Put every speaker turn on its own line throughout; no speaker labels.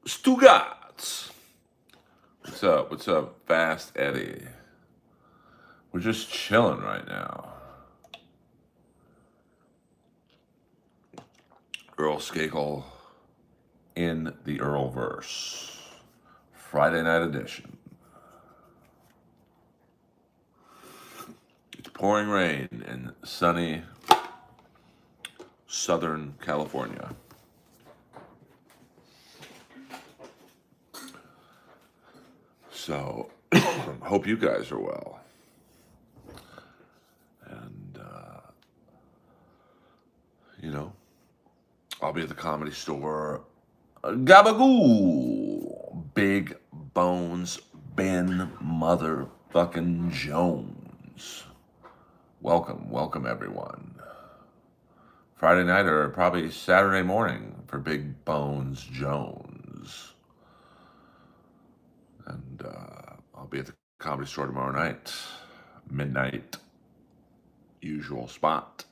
Stugatz. What's up? What's up, Fast Eddie? We're just chilling right now. Earl Skakel in the Earlverse. Friday night edition. It's pouring rain in sunny Southern California. So, hope you guys are well. And, I'll be at the Comedy Store. Gabagoo! Big Bones Ben motherfucking Jones. Welcome everyone. Friday night or probably Saturday morning for Big Bones Jones. And I'll be at the Comedy Store tomorrow night, midnight, usual spot.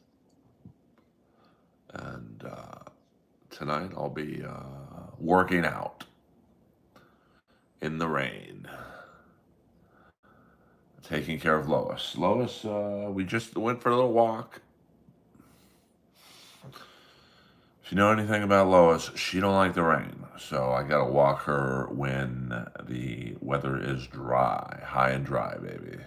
And tonight I'll be working out in the rain, taking care of Lois. Lois, we just went for a little walk. If you know anything about Lois, she don't like the rain. So I gotta walk her when the weather is dry, high and dry, baby.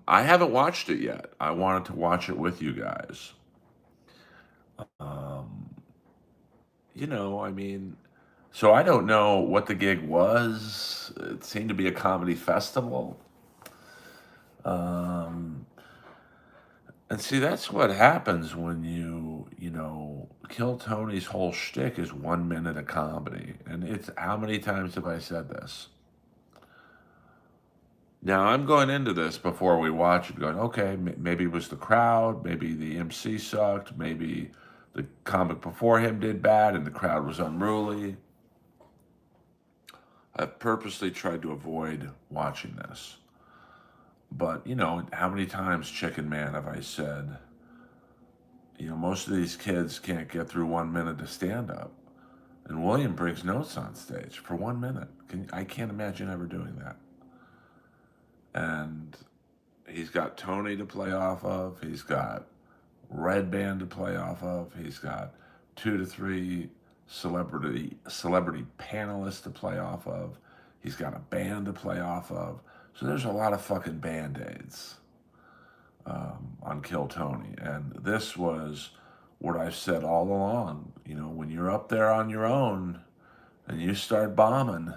I haven't watched it yet. I wanted to watch it with you guys. Um, I mean, so I don't know what the gig was. It seemed to be a comedy festival. Um, and see, that's what happens when Kill Tony's whole shtick is 1 minute of comedy. And it's, how many times have I said this? Now, I'm going into this before we watch it going, okay, maybe it was the crowd, maybe the MC sucked, maybe the comic before him did bad and the crowd was unruly. I've purposely tried to avoid watching this. But, how many times, Chicken Man, have I said, most of these kids can't get through 1 minute to stand up. And William brings notes on stage for 1 minute. I can't imagine ever doing that. And he's got Tony to play off of. He's got Red Band to play off of. He's got 2 to 3 celebrity panelists to play off of. He's got a band to play off of. So there's a lot of fucking Band-Aids on Kill Tony. And this was what I've said all along. When you're up there on your own and you start bombing,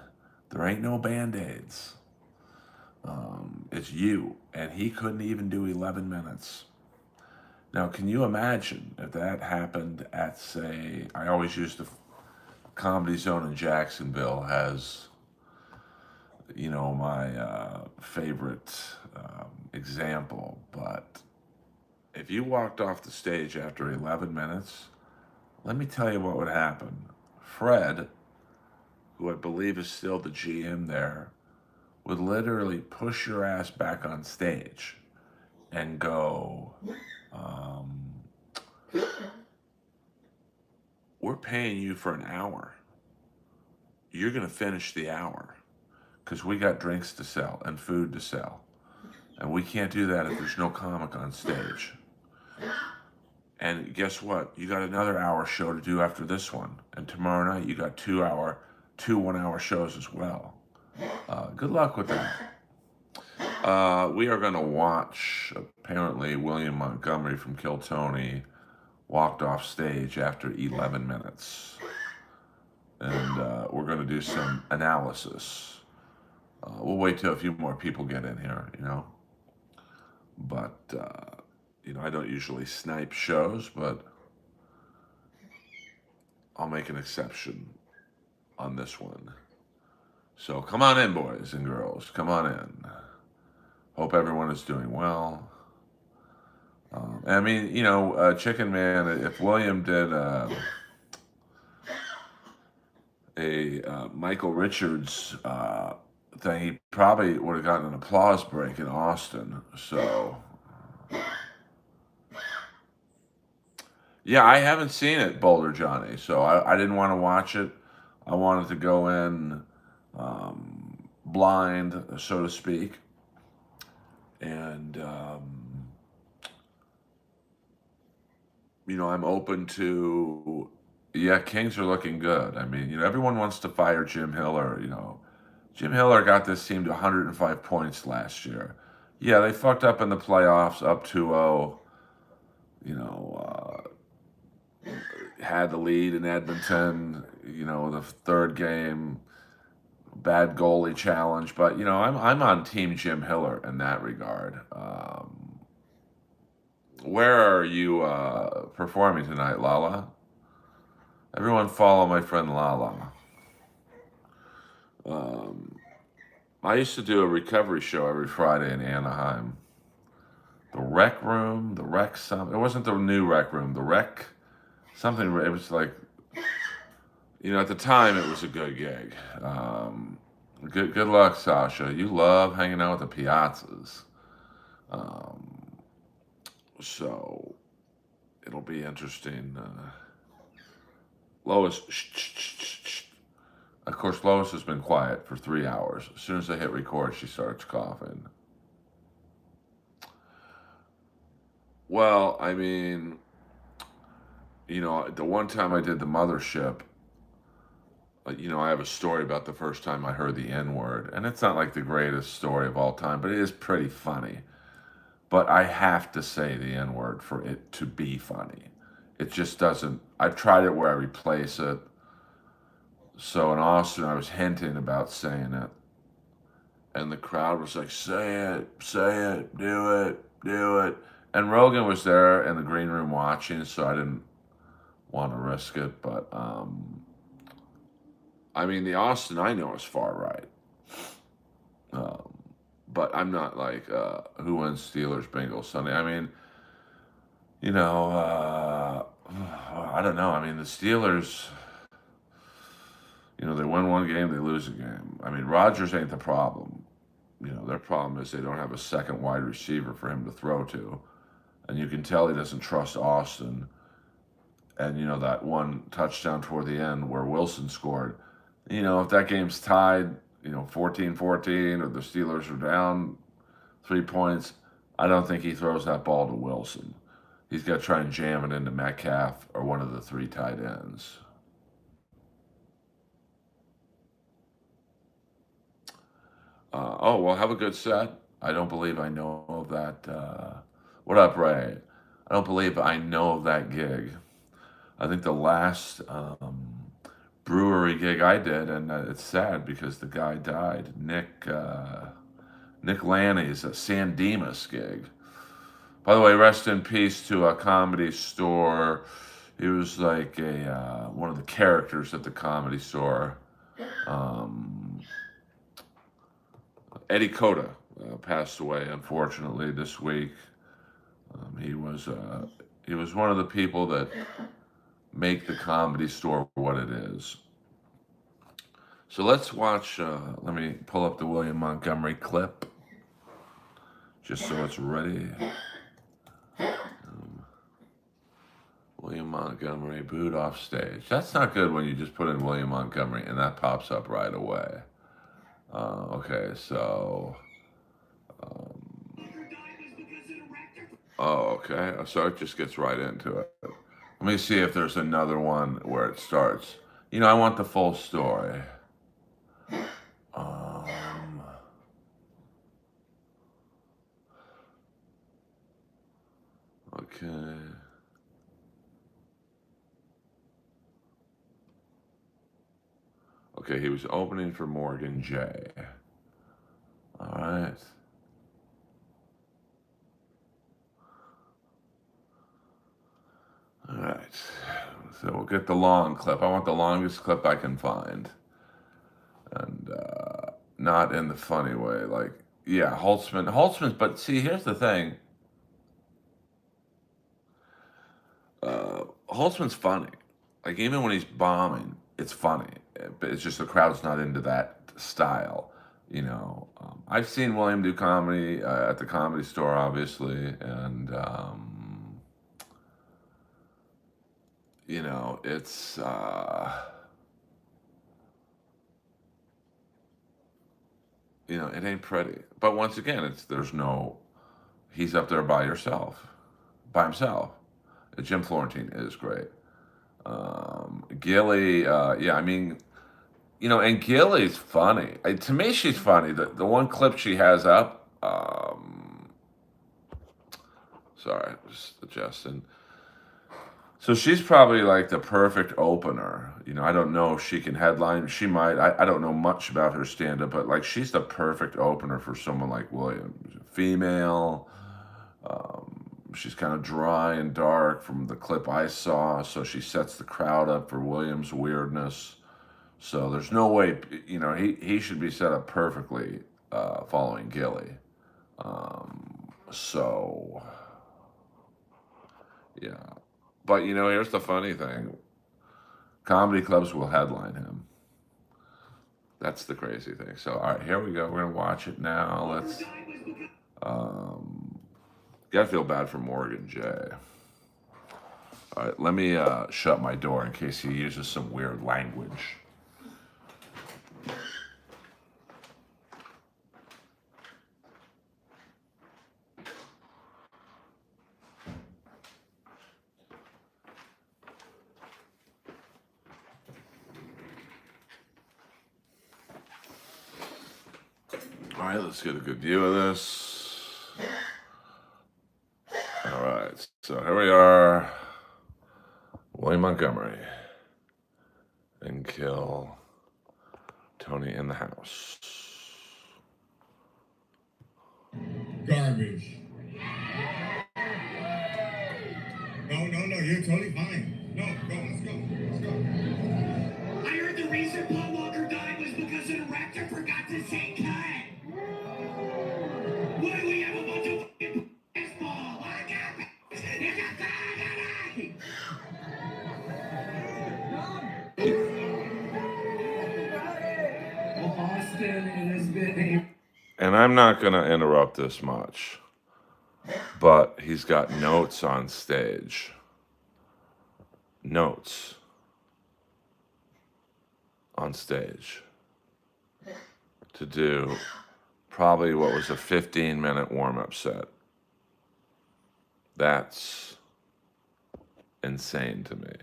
there ain't no Band-Aids. It's you. And he couldn't even do 11 minutes. Now, can you imagine if that happened at, say, I always use the Comedy Zone in Jacksonville as, my favorite example. But if you walked off the stage after 11 minutes, let me tell you what would happen. Fred, who I believe is still the GM there, would literally push your ass back on stage and go, we're paying you for an hour. You're going to finish the hour because we got drinks to sell and food to sell. And we can't do that if there's no comic on stage. And guess what? You got another hour show to do after this one. And tomorrow night you got 2 1-hour shows as well. Good luck with that. We are going to watch, apparently, William Montgomery from Kill Tony walked off stage after 11 minutes. And we're going to do some analysis. We'll wait till a few more people get in here, But, I don't usually snipe shows, but I'll make an exception on this one. So come on in, boys and girls. Come on in. Hope everyone is doing well. Chicken Man, if William did a Michael Richards thing, he probably would have gotten an applause break in Austin. So, Yeah, I haven't seen it, Boulder Johnny, so I didn't want to watch it. I wanted to go in blind, so to speak, and I'm open to. Yeah, Kings are looking good. I mean, everyone wants to fire Jim Hiller. Jim Hiller got this team to 105 points last year. Yeah, they fucked up in the playoffs, up 2-0. You know, had the lead in Edmonton. The third game, bad goalie challenge. But I'm on Team Jim Hiller in that regard. Where are you performing tonight, Lala? Everyone follow my friend Lala. Um, I used to do a recovery show every Friday in Anaheim. The Rec Room, the Rec something. It wasn't the new Rec Room. The Rec something. It was like, at the time it was a good gig. Good luck, Sasha. You love hanging out with the Piazzas. Um, so it'll be interesting. Lois, shh, shh, shh, shh. Of course, Lois has been quiet for 3 hours. As soon as I hit record, she starts coughing. Well, I mean, the one time I did the mothership, I have a story about the first time I heard the N word. And it's not like the greatest story of all time, but it is pretty funny. But I have to say the N word for it to be funny. It just doesn't. I've tried it where I replace it. So in Austin, I was hinting about saying it. And the crowd was like, say it, do it, do it. And Rogan was there in the green room watching, so I didn't want to risk it. But I mean, the Austin I know is far right. Um, but I'm not like who wins Steelers Bengals Sunday. I mean, I don't know. I mean, the Steelers, they win one game, they lose a game. I mean, Rodgers ain't the problem. Their problem is they don't have a second wide receiver for him to throw to. And you can tell he doesn't trust Austin. And, that one touchdown toward the end where Wilson scored. If that game's tied, 14-14, or the Steelers are down 3 points, I don't think he throws that ball to Wilson. He's got to try and jam it into Metcalf or one of the three tight ends. Well, have a good set. I don't believe I know of that. What up, Ray? I don't believe I know of that gig. I think the last brewery gig I did, and it's sad because the guy died. Nick Lanny's San Dimas gig. By the way, rest in peace to a Comedy Store. He was like one of the characters at the Comedy Store. Eddie Coda passed away, unfortunately, this week. He was one of the people that make the Comedy Store what it is. So let's watch. Let me pull up the William Montgomery clip, just so it's ready. William Montgomery booed off stage. That's not good when you just put in William Montgomery and that pops up right away. Okay, so. Okay. So it just gets right into it. Let me see if there's another one where it starts. I want the full story. Okay. Okay, he was opening for Morgan J. All right. All right. So we'll get the long clip. I want the longest clip I can find. And not in the funny way. Like, yeah, Holtzman's, but see, here's the thing. Holtzman's funny. Like, even when he's bombing, it's funny. But it's just the crowd's not into that style. I've seen William do comedy at the Comedy Store, obviously, and it's it ain't pretty. But once again, he's up there by himself. Jim Florentine is great. Gilly, yeah, I mean, and Gilly's funny. To me, she's funny. The one clip she has up, sorry, just adjusting. So she's probably like the perfect opener. I don't know if she can headline. She might. I don't know much about her stand-up, but like she's the perfect opener for someone like Williams. Female. She's kind of dry and dark from the clip I saw, so she sets the crowd up for Williams' weirdness. So there's no way, he should be set up perfectly following Gilly. So, yeah. But, here's the funny thing. Comedy clubs will headline him. That's the crazy thing. So, all right, here we go. We're going to watch it now. Let's, gotta feel bad for Morgan J. All right, let me shut my door in case he uses some weird language. All right, let's get a good view of this. All right, so here we are. William Montgomery and kill Tony in the house.
Garbage. No, you're totally fine. No, go, let's go. I heard the reason Paul Walker died was because an erector forgot to say cut. Why do we have a bunch of fucking baseball? I got it. Austin, it has been
And I'm not going to interrupt this much, but he's got notes on stage. Notes on stage to do probably what was a 15-minute warm-up set. That's insane to me.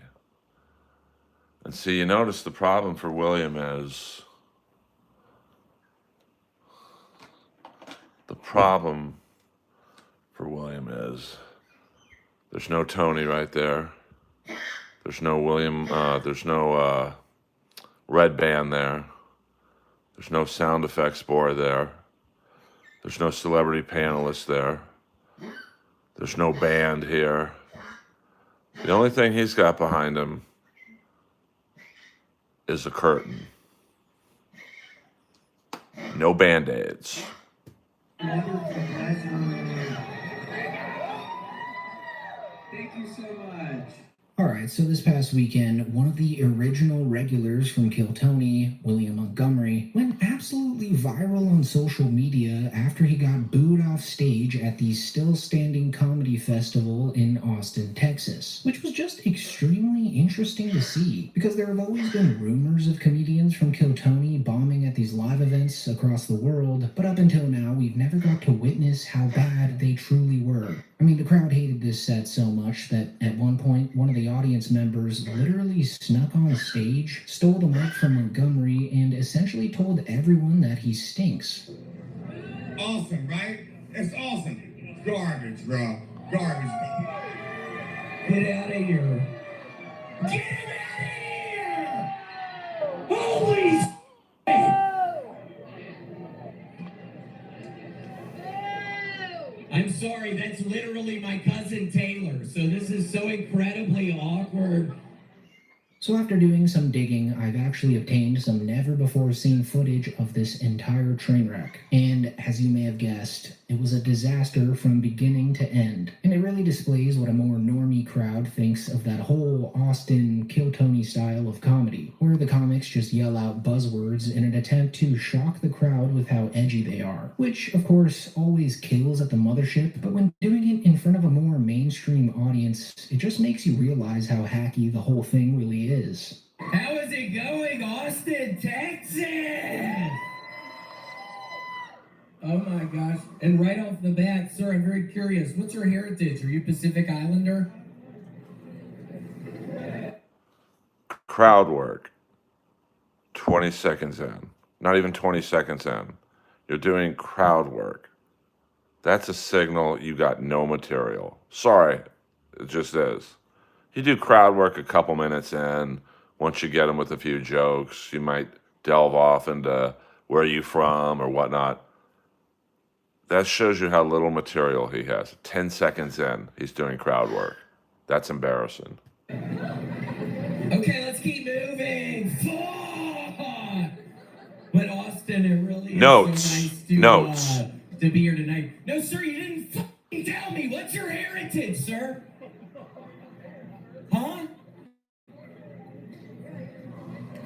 And see, you notice the problem for William is there's no Tony right there. There's no William, there's no red band there. There's no sound effects boy there. There's no celebrity panelist there. There's no band here. The only thing he's got behind him is a curtain. No Band-Aids.
Thank you so much.
Alright, so this past weekend, one of the original regulars from Kill Tony, William Montgomery, went absolutely viral on social media after he got booed off stage at the Still Standing Comedy Festival in Austin, Texas, which was just extremely interesting to see, because there have always been rumors of comedians from Kill Tony bombing at these live events across the world, but up until now, we've never got to witness how bad they truly were. I mean, the crowd hated this set so much that at one point, one of the audience members literally snuck on stage, stole the mic from Montgomery, and essentially told everyone that he stinks.
Awesome, right? It's awesome. Garbage, bro. Garbage, bro. Get out of here. Get him out of here! Holy I'm sorry, that's literally my cousin Taylor, so this is so incredibly awkward.
So after doing some digging, I've actually obtained some never-before-seen footage of this entire train wreck. And as you may have guessed, It was a disaster from beginning to end, and it really displays what a more normie crowd thinks of that whole Austin Kill Tony style of comedy, where the comics just yell out buzzwords in an attempt to shock the crowd with how edgy they are, which of course always kills at the mothership, but when doing it in front of a more mainstream audience, it just makes you realize how hacky the whole thing really is.
How is it going, Austin, Texas? Oh my gosh. And right off the bat, sir, I'm very curious. What's your heritage? Are you Pacific Islander?
Crowd work. 20 seconds in. Not even 20 seconds in. You're doing crowd work. That's a signal you got no material. Sorry, it just is. You do crowd work a couple minutes in. Once you get them with a few jokes, you might delve off into where are you from or whatnot. That shows you how little material he has. 10 seconds in, he's doing crowd work. That's embarrassing.
Okay, let's keep moving. Fuck! But Austin, it really is
Notes.
so nice to be here tonight. No, sir, you didn't fucking tell me. What's your heritage, sir? Huh?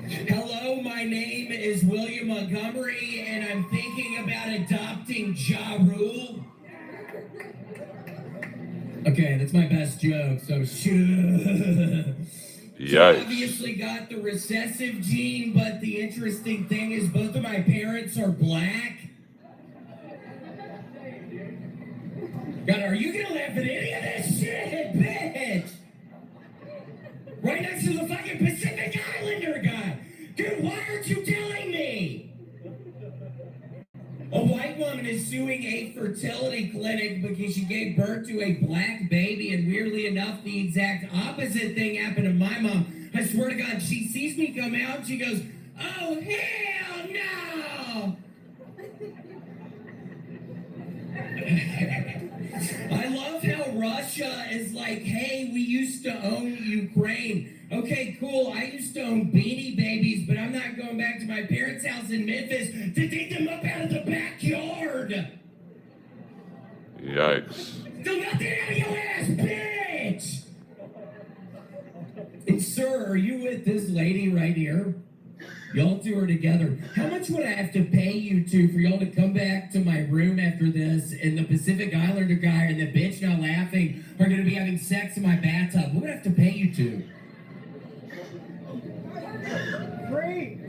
Hello, my name is William Montgomery, and I'm thinking about adopting Ja Rule. Okay, that's my best joke, so shit. So I
Yikes.
obviously got the recessive gene, but the interesting thing is both of my parents are black. God, are you gonna laugh at any of this shit, bitch? Right next to the fucking Pacific Islander guy. Dude, why aren't you telling me? A white woman is suing a fertility clinic because she gave birth to a black baby, and weirdly enough, the exact opposite thing happened to my mom. I swear to God, she sees me come out and she goes, "Oh, hell no!" I love how Russia is like, hey, we used to own Ukraine. Okay, cool. I used to own Beanie Babies, but I'm not going back to my parents' house in Memphis to dig them up out of the backyard.
Yikes.
Do nothing out of your ass, bitch! And sir, are you with this lady right here? Y'all two are together. How much would I have to pay you two for y'all to come back to my room after this, and the Pacific Islander guy and the bitch not laughing are going to be having sex in my bathtub? What would I have to pay you two? Free!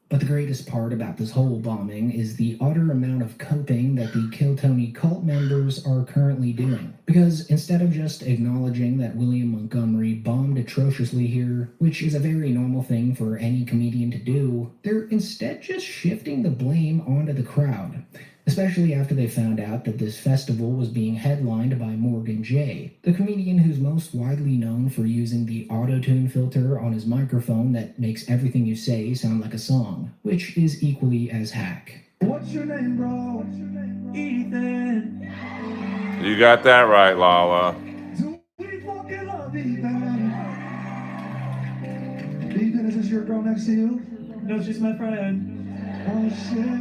But the greatest part about this whole bombing is the utter amount of coping that the Kill Tony cult members are currently doing. Because instead of just acknowledging that William Montgomery bombed atrociously here, which is a very normal thing for any comedian to do, they're instead just shifting the blame onto the crowd. Especially after they found out that this festival was being headlined by Morgan J, the comedian who's most widely known for using the auto-tune filter on his microphone that makes everything you say sound like a song, which is equally as hack.
What's your name, bro? Ethan.
You got that right, Lala.
Do we fucking love Ethan? Ethan, is this your girl next to you? No, she's my friend. Oh, shit.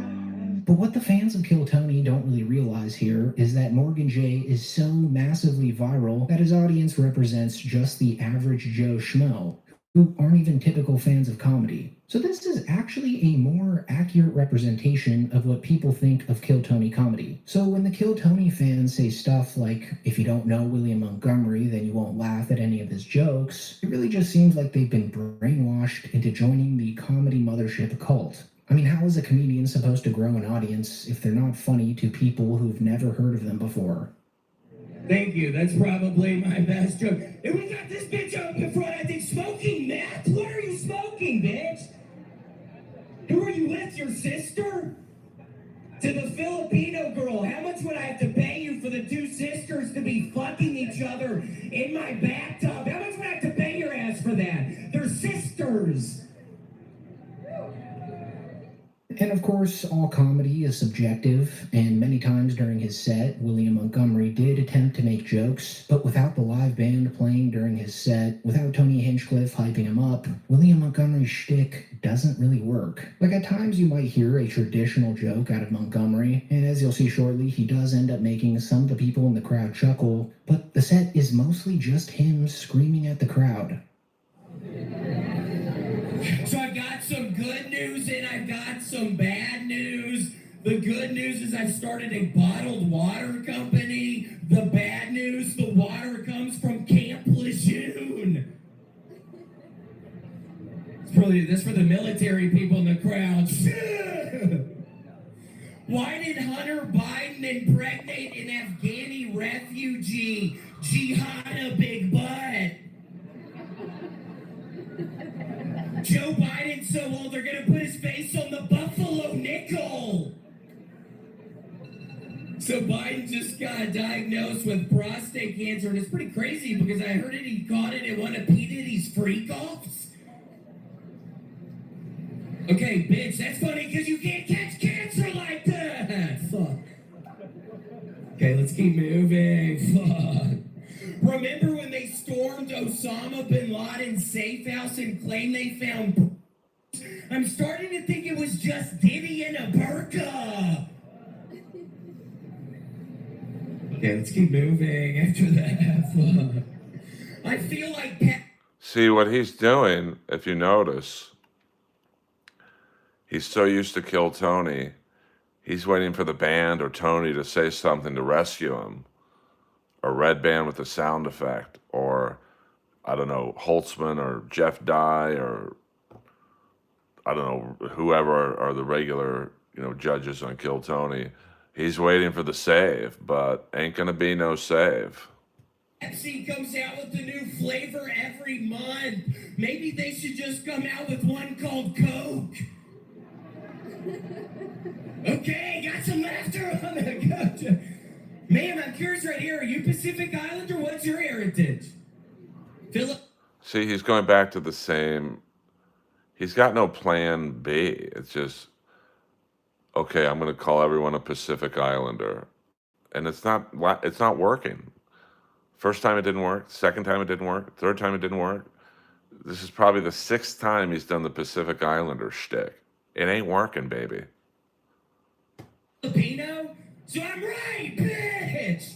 But what the fans of Kill Tony don't really realize here is that Morgan J is so massively viral that his audience represents just the average Joe Schmo, who aren't even typical fans of comedy. So this is actually a more accurate representation of what people think of Kill Tony comedy. So when the Kill Tony fans say stuff like, if you don't know William Montgomery, then you won't laugh at any of his jokes, it really just seems like they've been brainwashed into joining the comedy mothership cult. I mean, how is a comedian supposed to grow an audience if they're not funny to people who've never heard of them before?
Thank you. That's probably my best joke. And we got this bitch up in front, I think, smoking meth. What are you smoking, bitch? Who are you with, your sister? To the Filipino girl, how much would I have to pay you for the two sisters to be fucking each other in my bathtub? How much would I have to pay your ass for that? They're sisters.
And of course, all comedy is subjective, and many times during his set, William Montgomery did attempt to make jokes, but without the live band playing during his set, without Tony Hinchcliffe hyping him up, William Montgomery's shtick doesn't really work. Like at times you might hear a traditional joke out of Montgomery, and as you'll see shortly, he does end up making some of the people in the crowd chuckle, but the set is mostly just him screaming at the crowd.
So I've got some good news and I've got some bad news. The good news is I've started a bottled water company. The bad news, the water comes from Camp Lejeune. That's for the military people in the crowd. Why did Hunter Biden impregnate an Afghani refugee? Jihad a big butt. Joe Biden's so old they're gonna put his face on the Buffalo nickel. So Biden just got diagnosed with prostate cancer, and it's pretty crazy because I heard he caught it at one of P. Diddy's freak-offs. Okay, bitch, that's funny because you can't catch cancer like that. Fuck. Okay, let's keep moving. Fuck. Remember when they stormed Osama bin Laden's safe house and claimed they found... I'm starting to think it was just Diddy in a burqa. Okay, let's keep moving after that. I feel like...
See, what he's doing, if you notice, he's so used to Kill Tony, he's waiting for the band or Tony to say something to rescue him. A red band with a sound effect, or I don't know, Holtzman or Jeff Dye, or I don't know, whoever are the regular, judges on Kill Tony. He's waiting for the save, but ain't gonna be no save.
Pepsi comes out with a new flavor every month. Maybe they should just come out with one called Coke. Okay, got some laughter on the gotcha. Ma'am, I'm curious right here. Are you Pacific Islander? What's your heritage? Philip?
See, he's going back to the same. He's got no plan B. It's just, okay, I'm going to call everyone a Pacific Islander. And it's not working. First time it didn't work. Second time it didn't work. Third time it didn't work. This is probably the sixth time he's done the Pacific Islander shtick. It ain't working, baby.
Filipino? So I'm right, bitch!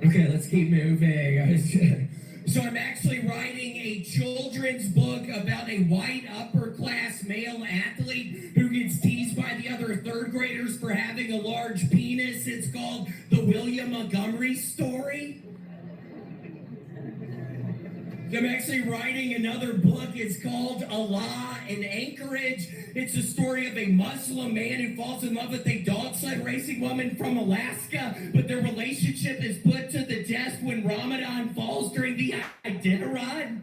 Okay, let's keep moving. So I'm actually writing a children's book about a white upper-class male athlete who gets teased by the other third graders for having a large penis. It's called The William Montgomery Story. I'm actually writing another book. It's called Allah in Anchorage. It's a story of a Muslim man who falls in love with a dog sled racing woman from Alaska, but their relationship is put to the test when Ramadan falls during the Iditarod.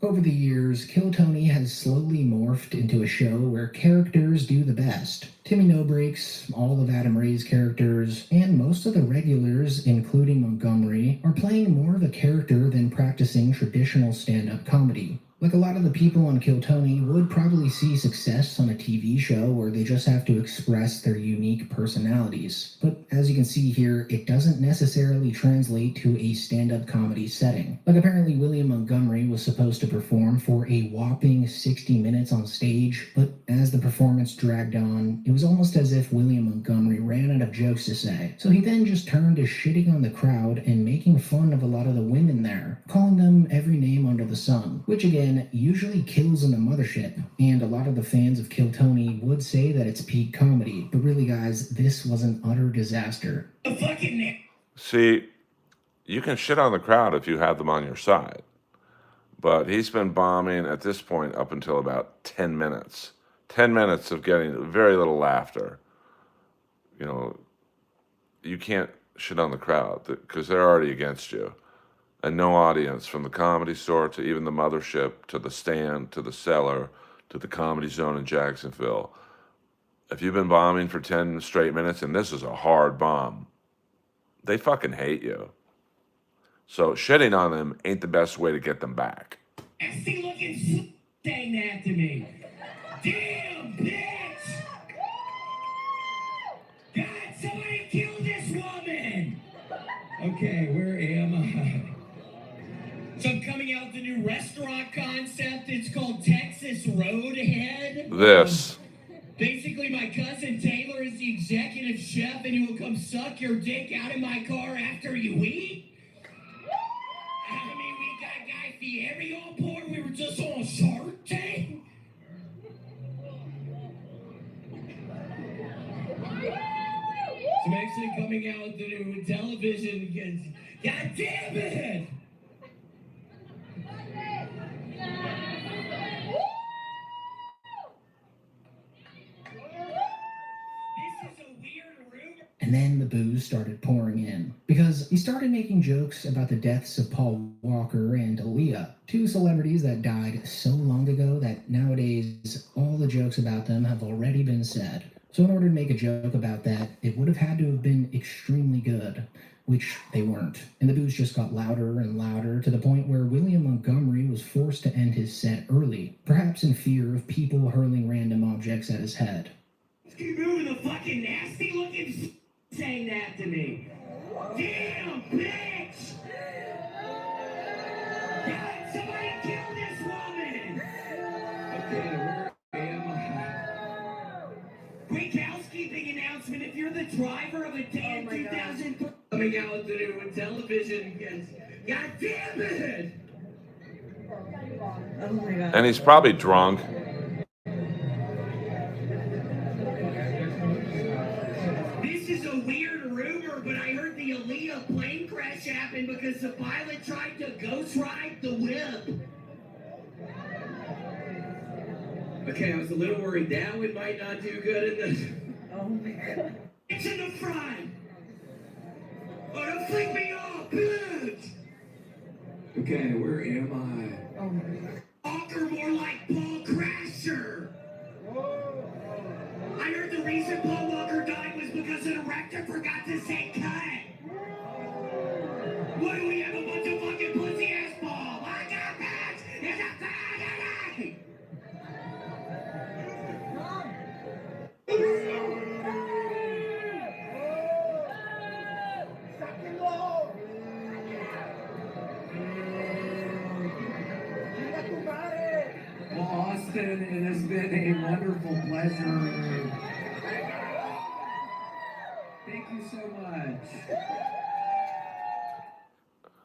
Over the years, Kill Tony has slowly morphed into a show where characters do the best. Timmy No Breaks, all of Adam Ray's characters, and most of the regulars, including Montgomery, are playing more of a character than practicing traditional stand-up comedy. Like a lot of the people on Kill Tony would probably see success on a TV show where they just have to express their unique personalities. But as you can see here, it doesn't necessarily translate to a stand-up comedy setting. Like apparently William Montgomery was supposed to perform for a whopping 60 minutes on stage, but as the performance dragged on, it was almost as if William Montgomery ran out of jokes to say. So he then just turned to shitting on the crowd and making fun of a lot of the women there, calling them every name under the sun, which again usually kills in the mothership, and a lot of the fans of Kill Tony would say that it's peak comedy, but really guys, this was an utter disaster.
See, you can shit on the crowd if you have them on your side, but he's been bombing at this point up until about 10 minutes. 10 minutes of getting very little laughter. You can't shit on the crowd because they're already against you. And no audience, from the Comedy Store to even the Mothership to the Stand to the Cellar to the Comedy Zone in Jacksonville. If you've been bombing for 10 straight minutes, and this is a hard bomb, they fucking hate you. So shitting on them ain't the best way to get them back.
nasty looking saying that to me. Damn, bitch! God, somebody kill this woman! Okay, where am I? So I'm coming out with a new restaurant concept. It's called Texas Roadhead.
This.
Basically, my cousin Taylor is the executive chef, and he will come suck your dick out of my car after you eat. I mean, we got Guy Fieri on board. We were just on Shark Tank. So I'm actually coming out with the new television. God damn it!
And then the booze started pouring in because he started making jokes about the deaths of Paul Walker and Aaliyah, two celebrities that died so long ago that nowadays all the jokes about them have already been said. So in order to make a joke about that, it would have had to have been extremely good, which they weren't. And the booze just got louder and louder to the point where William Montgomery was forced to end his set early, perhaps in fear of people hurling random objects at his head.
Keep moving the fucking nasty looking saying that to me. Damn, bitch! God, somebody kill this woman! Okay, where am I? Quick housekeeping announcement. If you're the driver of a damn 2000 coming out with the new television, God damn it!
Oh my god.
And he's probably drunk.
This is a weird rumor, but I heard the Aaliyah plane crash happened because the pilot tried to ghost ride the whip. Okay, I was a little worried that one might not do good in the...
Oh my god.
It's in the front! Oh, don't flick me off, bitch! Okay, where am I?
Oh my god.
Walker more like Paul Crasher! I heard the reason Paul Walker died was because an erector forgot to say cut! What do we have, a bunch of fucking pussy ass balls? I got that! It's a faggot! Well, Austin, it has been a wonderful pleasure. Thank you so much.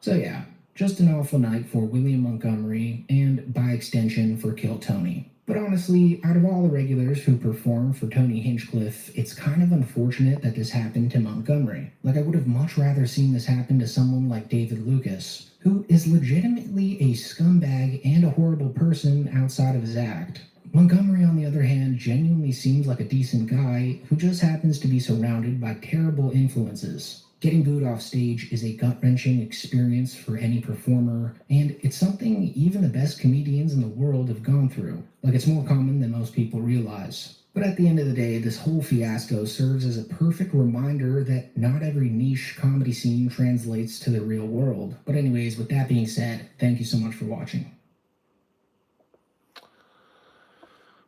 So yeah, just an awful night for William Montgomery, and by extension for Kill Tony. But honestly, out of all the regulars who perform for Tony Hinchcliffe, it's kind of unfortunate that this happened to Montgomery. Like, I would have much rather seen this happen to someone like David Lucas, who is legitimately a scumbag and a horrible person outside of his act. Montgomery, on the other hand, genuinely seems like a decent guy who just happens to be surrounded by terrible influences. Getting booed off stage is a gut-wrenching experience for any performer, and it's something even the best comedians in the world have gone through. Like, it's more common than most people realize. But at the end of the day, this whole fiasco serves as a perfect reminder that not every niche comedy scene translates to the real world. But anyways, with that being said, thank you so much for watching.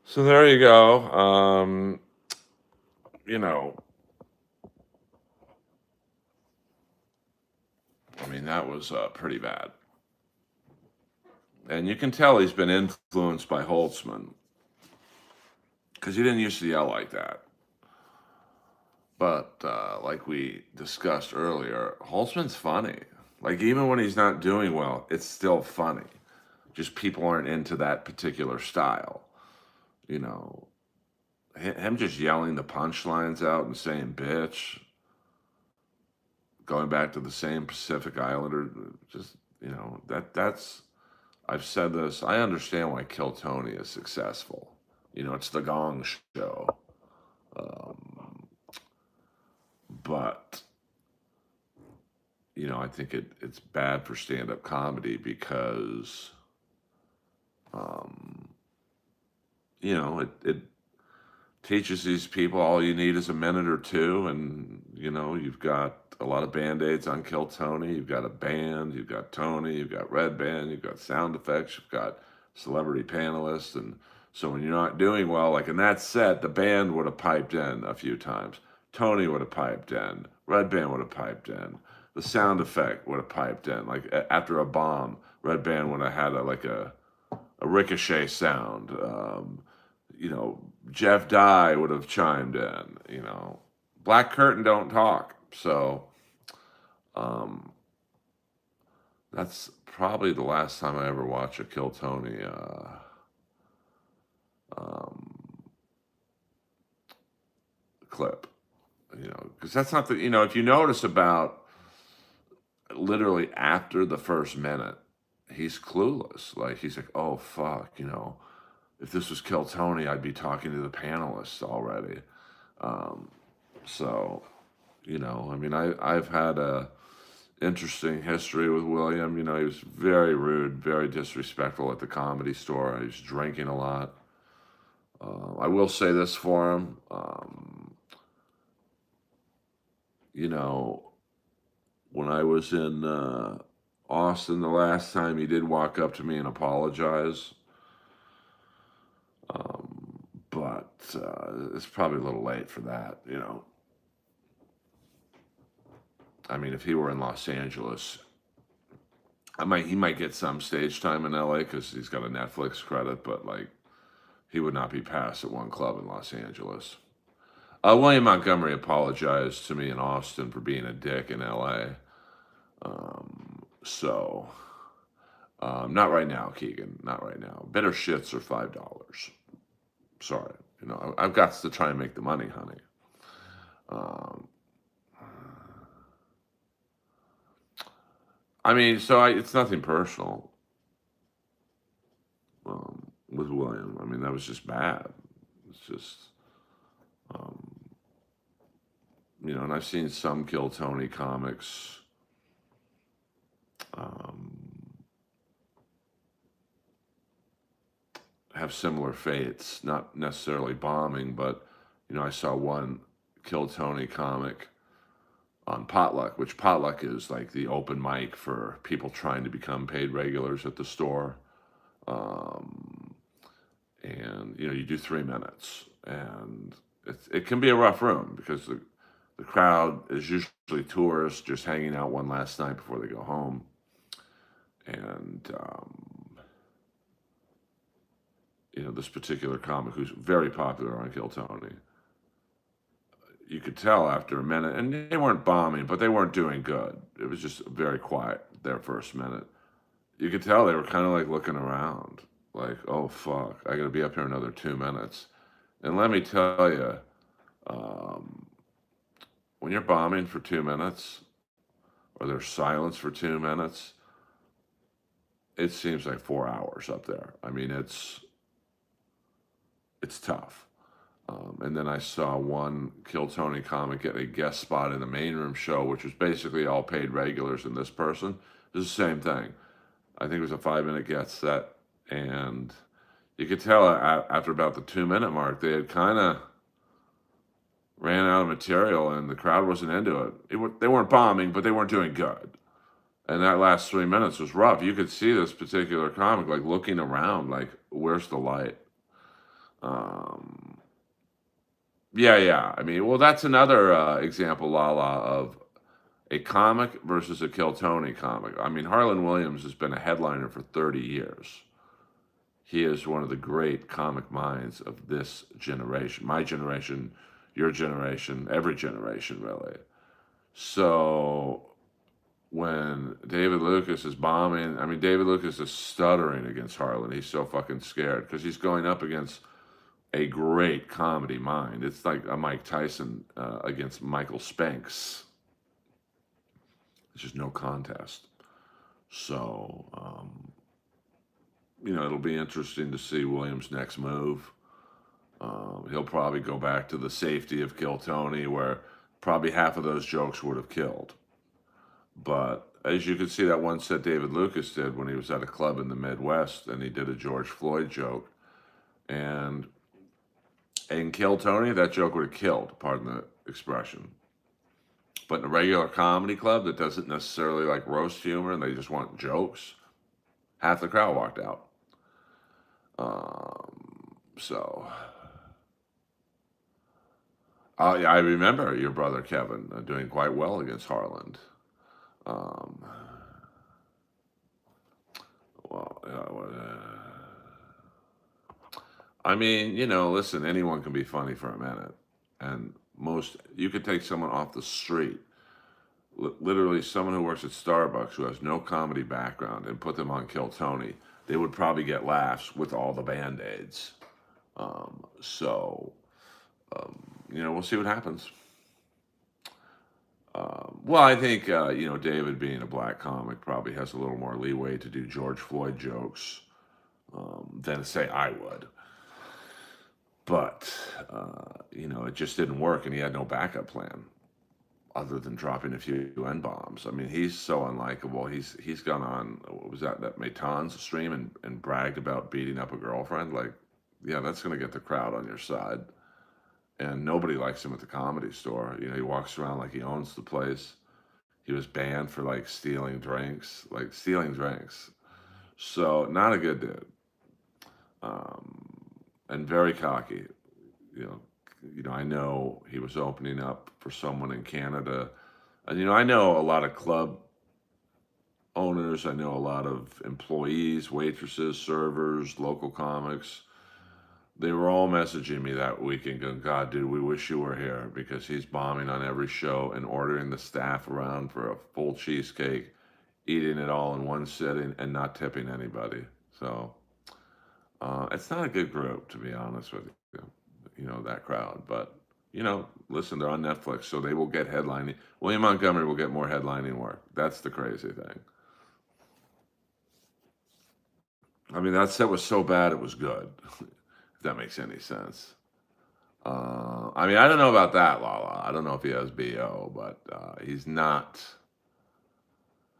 So there you go. You know, I mean, that was pretty bad. And you can tell he's been influenced by Holtzman, because he didn't used to yell like that. But like we discussed earlier, Holtzman's funny. Like, even when he's not doing well, it's still funny. Just people aren't into that particular style. You know, him just yelling the punchlines out and saying bitch, going back to the same Pacific Islander, just, you know, that's, I've said this, I understand why Kill Tony is successful. You know, it's the Gong Show. But, you know, I think it's bad for stand-up comedy because, you know, teaches these people all you need is a minute or two, and you've got a lot of band-aids on Kill Tony. You've got a band, you've got Tony, you've got Red Band, you've got sound effects, you've got celebrity panelists. And so when you're not doing well, like in that set, the band would have piped in a few times. Tony would have piped in. Red Band would have piped in. The sound effect would have piped in. Like after a bomb, Red Band would have had a ricochet sound. Jeff Dye would have chimed in. Black Curtain don't talk. So that's probably the last time I ever watched a Kill Tony clip. Because that's not if you notice about literally after the first minute, he's clueless. Like he's like, oh fuck, if this was Kill Tony, I'd be talking to the panelists already. So, I've had a interesting history with William. He was very rude, very disrespectful at the Comedy Store. He was drinking a lot. I will say this for him. When I was in Austin the last time, he did walk up to me and apologize. But it's probably a little late for that, if he were in Los Angeles, he might get some stage time in LA because he's got a Netflix credit, but he would not be passed at one club in Los Angeles. William Montgomery apologized to me in Austin for being a dick in LA. Not right now, Keegan. Not right now. Better shits are $5. Sorry. I've got to try and make the money, honey. It's nothing personal with William. That was just bad. It's just, and I've seen some Kill Tony comics have similar fates, not necessarily bombing, but, I saw one Kill Tony comic on Potluck, which Potluck is like the open mic for people trying to become paid regulars at the store. And, you do 3 minutes, and it can be a rough room because the crowd is usually tourists just hanging out one last night before they go home. And, this particular comic who's very popular on Kill Tony, you could tell after a minute, and they weren't bombing, but they weren't doing good. It was just very quiet their first minute. You could tell they were kind of looking around, oh fuck, I got to be up here another 2 minutes. And let me tell you, when you're bombing for 2 minutes, or there's silence for 2 minutes, it seems like 4 hours up there. It's tough. And then I saw one Kill Tony comic get a guest spot in the main room show, which was basically all paid regulars, and this person. It was the same thing. I think it was a 5-minute guest set, and you could tell after about the 2 minute mark, they had kind of ran out of material, and the crowd wasn't into it. They weren't bombing, but they weren't doing good. And that last 3 minutes was rough. You could see this particular comic looking around, where's the light? Yeah. That's another example, Lala, of a comic versus a Kill Tony comic. Harlan Williams has been a headliner for 30 years. He is one of the great comic minds of this generation. My generation, your generation, every generation, really. So when David Lucas is bombing, David Lucas is stuttering against Harlan. He's so fucking scared because he's going up against a great comedy mind. It's like a Mike Tyson against Michael Spanks. It's just no contest. So, it'll be interesting to see Williams' next move. He'll probably go back to the safety of Kill Tony, where probably half of those jokes would have killed. But as you can see, that one set David Lucas did when he was at a club in the Midwest, and he did a George Floyd joke, and And Kill Tony, that joke would have killed, pardon the expression. But in a regular comedy club that doesn't necessarily like roast humor and they just want jokes, half the crowd walked out. So, yeah, I remember your brother Kevin doing quite well against Harland. Um, well, I mean, listen, anyone can be funny for a minute. And you could take someone off the street, literally someone who works at Starbucks who has no comedy background, and put them on Kill Tony. They would probably get laughs with all the Band-Aids. So, we'll see what happens. Well, I think, David being a black comic probably has a little more leeway to do George Floyd jokes than, say, I would. But, it just didn't work, and he had no backup plan other than dropping a few N-bombs. I mean, he's so unlikable. He's gone on, what was that Maton's stream and bragged about beating up a girlfriend. Like, yeah, that's going to get the crowd on your side. And nobody likes him at the Comedy Store. He walks around like he owns the place. He was banned for, like, stealing drinks. So, not a good dude. And very cocky. I know he was opening up for someone in Canada. And, I know a lot of club owners. I know a lot of employees, waitresses, servers, local comics. They were all messaging me that weekend going, God, dude, we wish you were here because he's bombing on every show and ordering the staff around for a full cheesecake, eating it all in one sitting and not tipping anybody. So it's not a good group, to be honest with you. That crowd. But, listen, they're on Netflix, so they will get headlining. William Montgomery will get more headlining work. That's the crazy thing. I mean, that set was so bad it was good, if that makes any sense. I mean, I don't know about that, Lala. I don't know if he has BO, but he's not.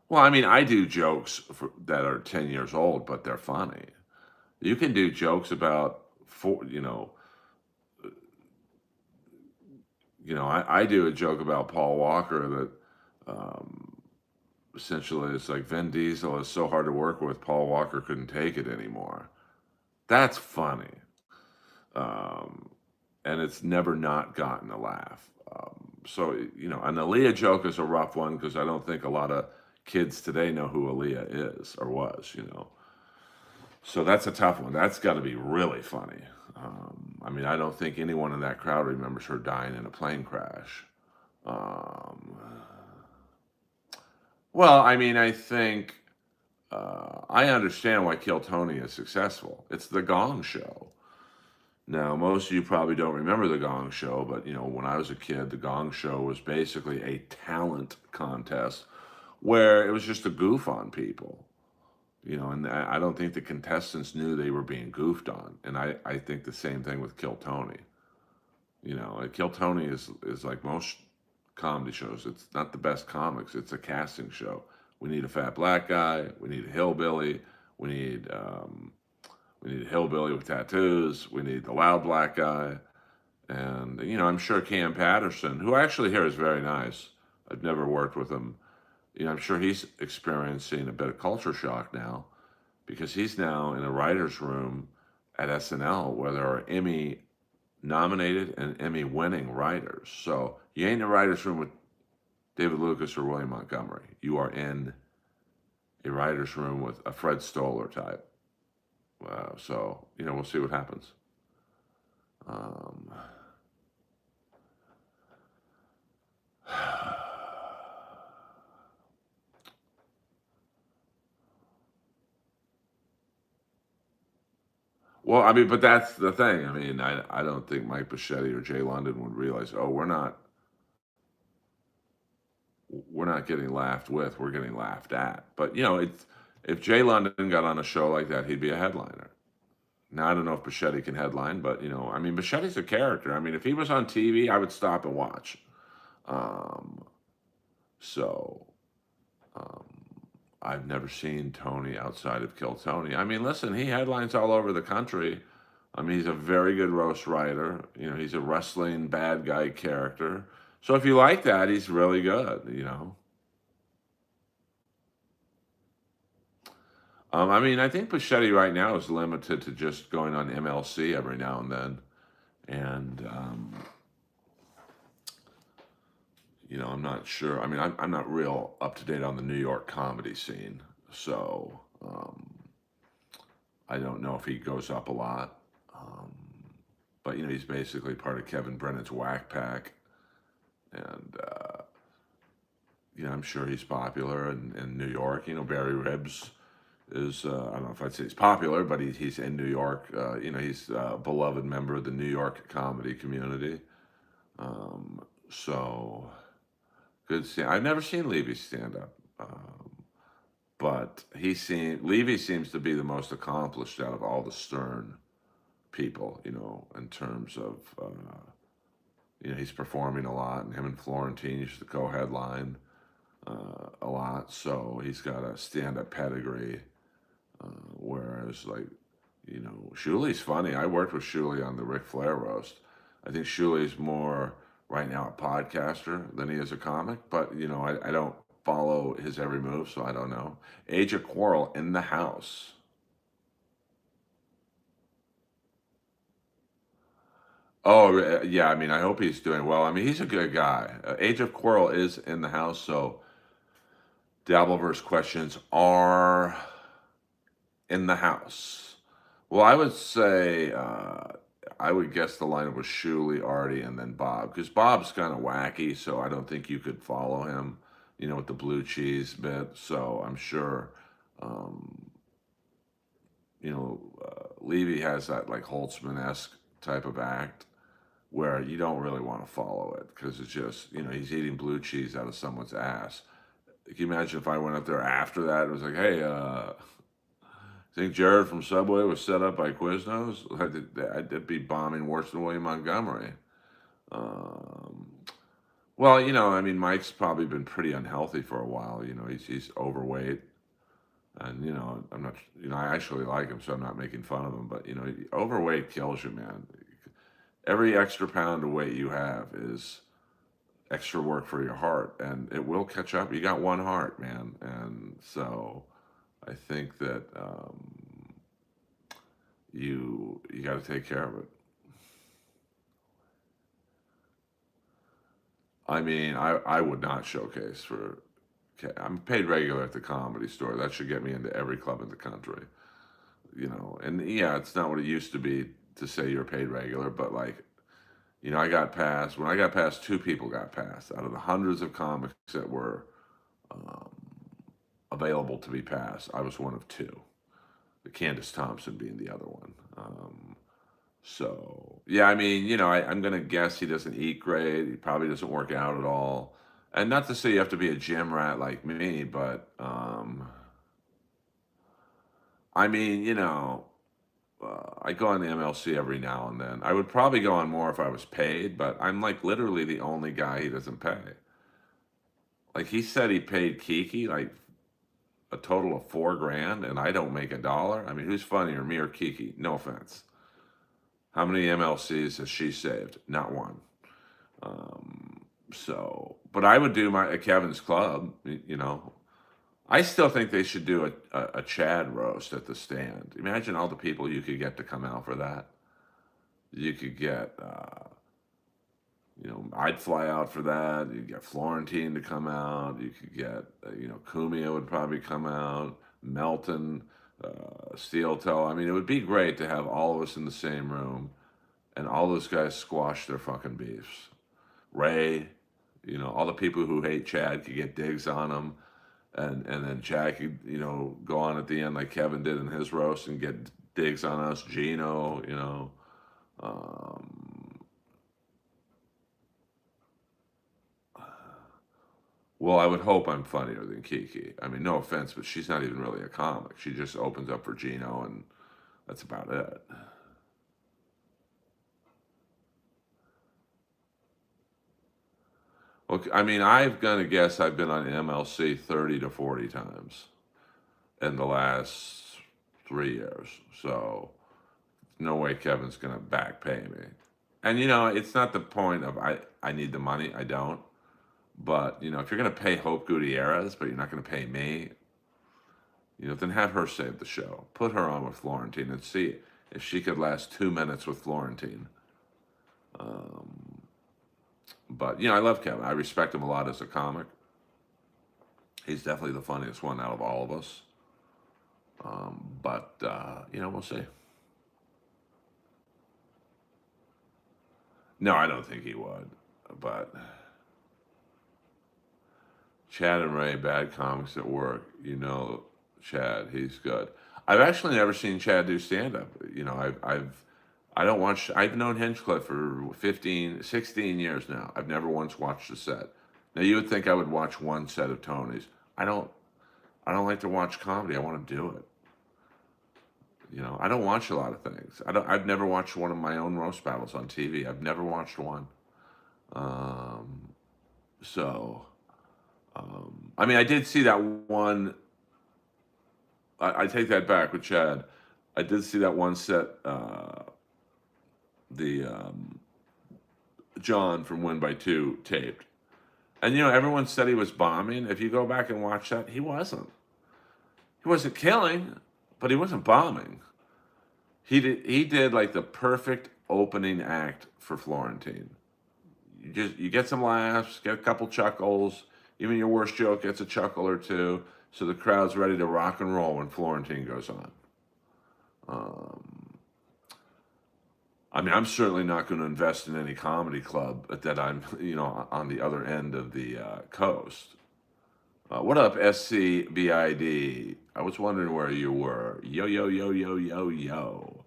Well, I mean, I do jokes that are 10 years old, but they're funny. You can do jokes about, I do a joke about Paul Walker that essentially it's like Vin Diesel is so hard to work with, Paul Walker couldn't take it anymore. That's funny. And it's never not gotten a laugh. So, an Aaliyah joke is a rough one because I don't think a lot of kids today know who Aaliyah is or was, So that's a tough one. That's got to be really funny. I mean, I don't think anyone in that crowd remembers her dying in a plane crash. Well, I mean, I think I understand why Kill Tony is successful. It's the Gong Show. Now, most of you probably don't remember the Gong Show, but, when I was a kid, the Gong Show was basically a talent contest where it was just a goof on people. And I don't think the contestants knew they were being goofed on. And I think the same thing with Kill Tony. Kill Tony is like most comedy shows. It's not the best comics. It's a casting show. We need a fat black guy. We need a hillbilly. We need a hillbilly with tattoos. We need the loud black guy. And, I'm sure Cam Patterson, who I actually hear is very nice. I've never worked with him. I'm sure he's experiencing a bit of culture shock now because he's now in a writer's room at SNL where there are Emmy-nominated and Emmy-winning writers. So you ain't in a writer's room with David Lucas or William Montgomery. You are in a writer's room with a Fred Stoller type. So, we'll see what happens. Well, I mean, but that's the thing. I mean, I don't think Mike Bichetti or Jay London would realize, we're not getting laughed with, we're getting laughed at. But, if Jay London got on a show like that, he'd be a headliner. Now, I don't know if Bichetti can headline, but, I mean, Bichetti's a character. I mean, if he was on TV, I would stop and watch. I've never seen Tony outside of Kill Tony. I mean, listen, he headlines all over the country, I mean, he's a very good roast writer. He's a wrestling bad guy character. So if you like that, he's really good. I mean, I think Pachetti right now is limited to just going on MLC every now and then. And, I'm not sure. I mean, I'm not real up to date on the New York comedy scene. So I don't know if he goes up a lot. Um, but, he's basically part of Kevin Brennan's Whack Pack. And, I'm sure he's popular in New York. Barry Ribs is, I don't know if I'd say he's popular, but he's in New York. He's a beloved member of the New York comedy community. So good see. I've never seen Levy stand up, but Levy seems to be the most accomplished out of all the Stern people. In terms of he's performing a lot, and him and Florentine used to co-headline a lot, so he's got a stand-up pedigree. Whereas, like, Shuli's funny. I worked with Shuli on the Ric Flair roast. I think Shuli's more right now a podcaster than he is a comic, but I don't follow his every move, so I don't know. Age of Quarrel in the house. Oh, yeah. I mean, I hope he's doing well. I mean, he's a good guy. Age of Quarrel is in the house, so Dabbleverse questions are in the house. Well, I would say I would guess the lineup was Shuli, Artie, and then Bob, because Bob's kind of wacky, so I don't think you could follow him, with the blue cheese bit. So I'm sure, um, Levy has that like Holtzman-esque type of act where you don't really want to follow it because it's just, he's eating blue cheese out of someone's ass. Can you imagine if I went up there after that? It was like, hey, think Jared from Subway was set up by Quiznos? I'd be bombing worse than William Montgomery. Um, well, I mean, Mike's probably been pretty unhealthy for a while. He's overweight. And, I'm not, I actually like him, so I'm not making fun of him. But, overweight kills you, man. Every extra pound of weight you have is extra work for your heart, and it will catch up. You got one heart, man. And so I think that you got to take care of it. I mean, I would not showcase for. I'm paid regular at the Comedy Store. That should get me into every club in the country. And yeah, it's not what it used to be to say you're paid regular, but like, I got passed. When I got passed, two people got passed out of the hundreds of comics that were um, available to be passed. I was one of two. The Candace Thompson being the other one. So yeah, I mean, I'm gonna guess he doesn't eat great. He probably doesn't work out at all. And not to say you have to be a gym rat like me, but I mean, I go on the MLC every now and then. I would probably go on more if I was paid, but I'm like literally the only guy he doesn't pay. Like he said he paid Kiki like a total of $4 grand, and I don't make a dollar. I mean, who's funnier, me or Kiki? No offense. How many MLCs has she saved? Not one. But I would do my Kevin's Club. I still think they should do a Chad roast at the stand. Imagine all the people you could get to come out for that. You could get, I'd fly out for that. You'd get Florentine to come out. You could get, Kumia would probably come out. Melton, Steel Toe. I mean, it would be great to have all of us in the same room and all those guys squash their fucking beefs. Ray, all the people who hate Chad could get digs on him. And then Chad could, go on at the end like Kevin did in his roast and get digs on us. Gino. Well, I would hope I'm funnier than Kiki. I mean, no offense, but she's not even really a comic. She just opens up for Gino, and that's about it. Well, I mean, I'm gonna guess I've been on MLC 30 to 40 times in the last 3 years. So no way Kevin's gonna back pay me. And it's not the point of I need the money. I don't. But if you're gonna pay Hope Gutierrez, but you're not gonna pay me, then have her save the show. Put her on with Florentine and see if she could last 2 minutes with Florentine. But I love Kevin. I respect him a lot as a comic. He's definitely the funniest one out of all of us. But we'll see. No, I don't think he would. But Chad and Ray, bad comics at work. Chad, he's good. I've actually never seen Chad do stand-up. I've known Hinchcliffe for 15, 16 years now. I've never once watched a set. Now you would think I would watch one set of Tony's. I don't like to watch comedy. I want to do it. I don't watch a lot of things. I've never watched one of my own roast battles on TV. I've never watched one. I did see that one. I take that back with Chad. I did see that one set, John from Win by Two taped. And everyone said he was bombing. If you go back and watch that, he wasn't. He wasn't killing, but he wasn't bombing. He did like the perfect opening act for Florentine. You get some laughs, get a couple chuckles. Even your worst joke gets a chuckle or two, so the crowd's ready to rock and roll when Florentine goes on. I'm certainly not going to invest in any comedy club that I'm, on the other end of the coast. What up, SCBID? I was wondering where you were. Yo, yo, yo, yo, yo, yo.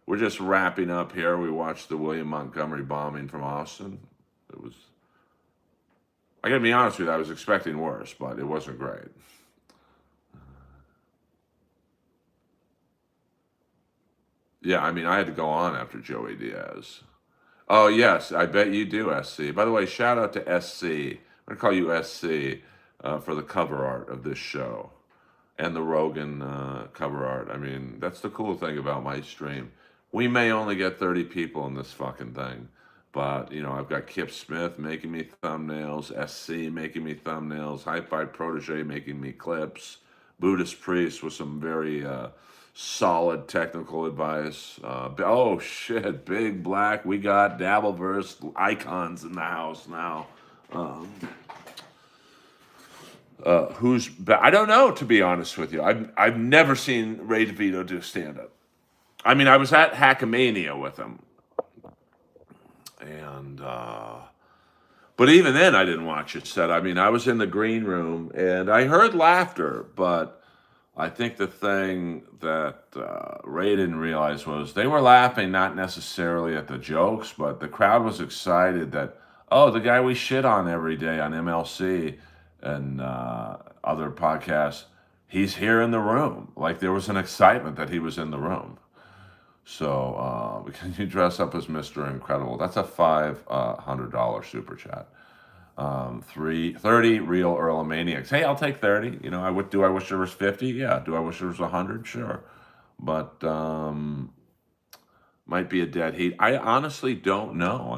We're just wrapping up here. We watched the William Montgomery bombing from Austin. I gotta be honest with you, I was expecting worse, but it wasn't great. Yeah, I had to go on after Joey Diaz. Oh, yes, I bet you do, SC. By the way, shout out to SC. I'm going to call you SC for the cover art of this show and the Rogan cover art. That's the cool thing about my stream. We may only get 30 people in this fucking thing, but, I've got Kip Smith making me thumbnails, SC making me thumbnails, Hi-Fi Protege making me clips, Buddhist Priest with some very... solid technical advice. Oh shit, Big Black. We got Dabbleverse icons in the house now. I don't know, to be honest with you. I've never seen Ray DeVito do stand up. I was at Hackamania with him, and but even then I didn't watch it set. I was in the green room and I heard laughter, but I think the thing that Ray didn't realize was they were laughing not necessarily at the jokes, but the crowd was excited that, the guy we shit on every day on MLC and other podcasts, he's here in the room. Like there was an excitement that he was in the room. So can you dress up as Mr. Incredible? That's a $500 super chat. 30 real Earlomaniacs. Hey, I'll take 30. Do I wish there was 50? Yeah. Do I wish there was 100? Sure. But might be a dead heat. I honestly don't know.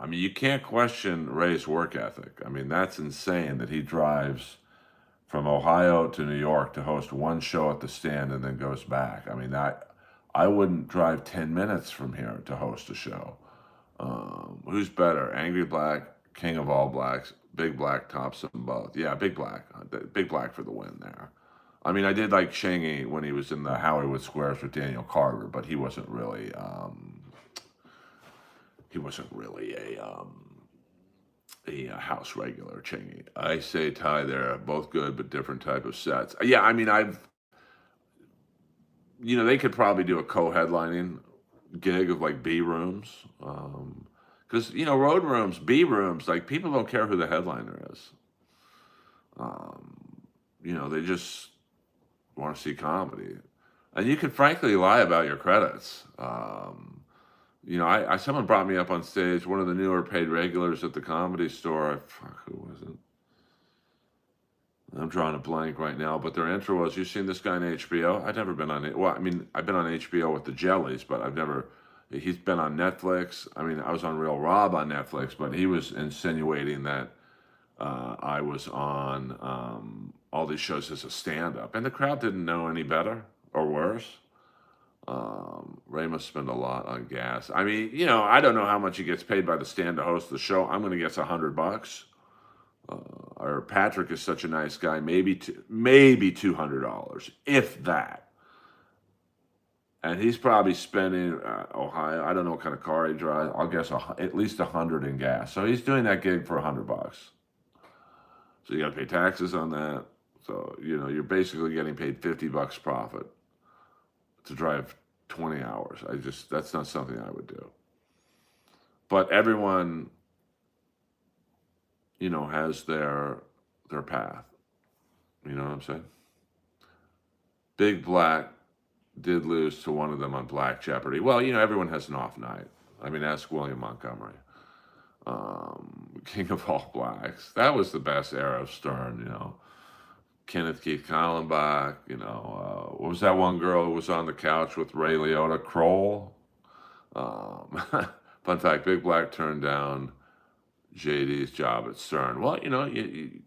You can't question Ray's work ethic. That's insane that he drives from Ohio to New York to host one show at the Stand and then goes back. I wouldn't drive 10 minutes from here to host a show. Who's better? Angry Black, King of All Blacks, Big Black tops them both. Yeah, Big Black. Big Black for the win there. I did like Shangy when he was in the Hollywood Squares with Daniel Carter, but he wasn't really a house regular, Chingy. I say Ty, they're both good, but different type of sets. Yeah, they could probably do a co-headlining gig of like B rooms, because road rooms, B rooms, like people don't care who the headliner is. They just want to see comedy, and you could frankly lie about your credits. Someone brought me up on stage, one of the newer paid regulars at the Comedy Store. Who was it? I'm drawing a blank right now, but their intro was, "You seen this guy on HBO?" I've never been on it. Well, I mean, I've been on HBO with the Jellies, but I've never. He's been on Netflix. I mean, I was on Real Rob on Netflix, but he was insinuating that I was on all these shows as a stand-up, and the crowd didn't know any better or worse. Ray must spend a lot on gas. I mean, I don't know how much he gets paid by the stand to host the show. I'm going to guess $100. Or Patrick is such a nice guy, maybe $200, if that. And he's probably spending Ohio. I don't know what kind of car he drives. I'll guess at least 100 in gas. So he's doing that gig for $100. So you got to pay taxes on that. So you're basically getting paid $50 profit to drive 20 hours. That's not something I would do. But everyone, has their path. You know what I'm saying? Big Black did lose to one of them on Black Jeopardy. Well, everyone has an off night. I mean, ask William Montgomery, King of All Blacks. That was the best era of Stern. Kenneth Keith Kallenbach. What was that one girl who was on the couch with Ray Liotta? Kroll. Fun fact: Big Black turned down JD's job at Stern. Well, what are you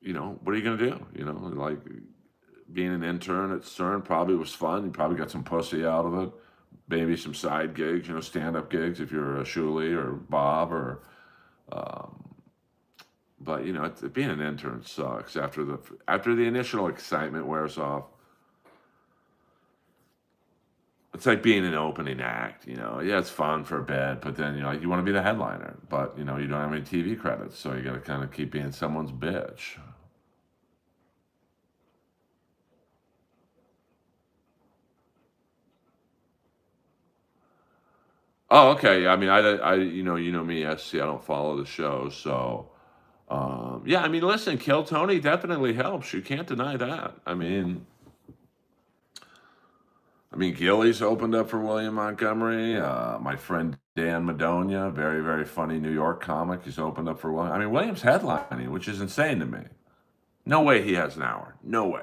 going to do? Like being an intern at Stern probably was fun. You probably got some pussy out of it. Maybe some side gigs, stand-up gigs if you're a Shuley or Bob or. But being an intern sucks after the initial excitement wears off. It's like being an opening act, Yeah, it's fun for a bit, but then you want to be the headliner, but you don't have any TV credits, so you got to kind of keep being someone's bitch. Oh, okay. I mean, you know me, SC. I don't follow the show, so yeah. I mean, listen, Kill Tony definitely helps. You can't deny that. I mean, Gillies opened up for William Montgomery. My friend Dan Madonia, very, very funny New York comic, he's opened up for William. I mean, William's headlining, which is insane to me. No way he has an hour. No way.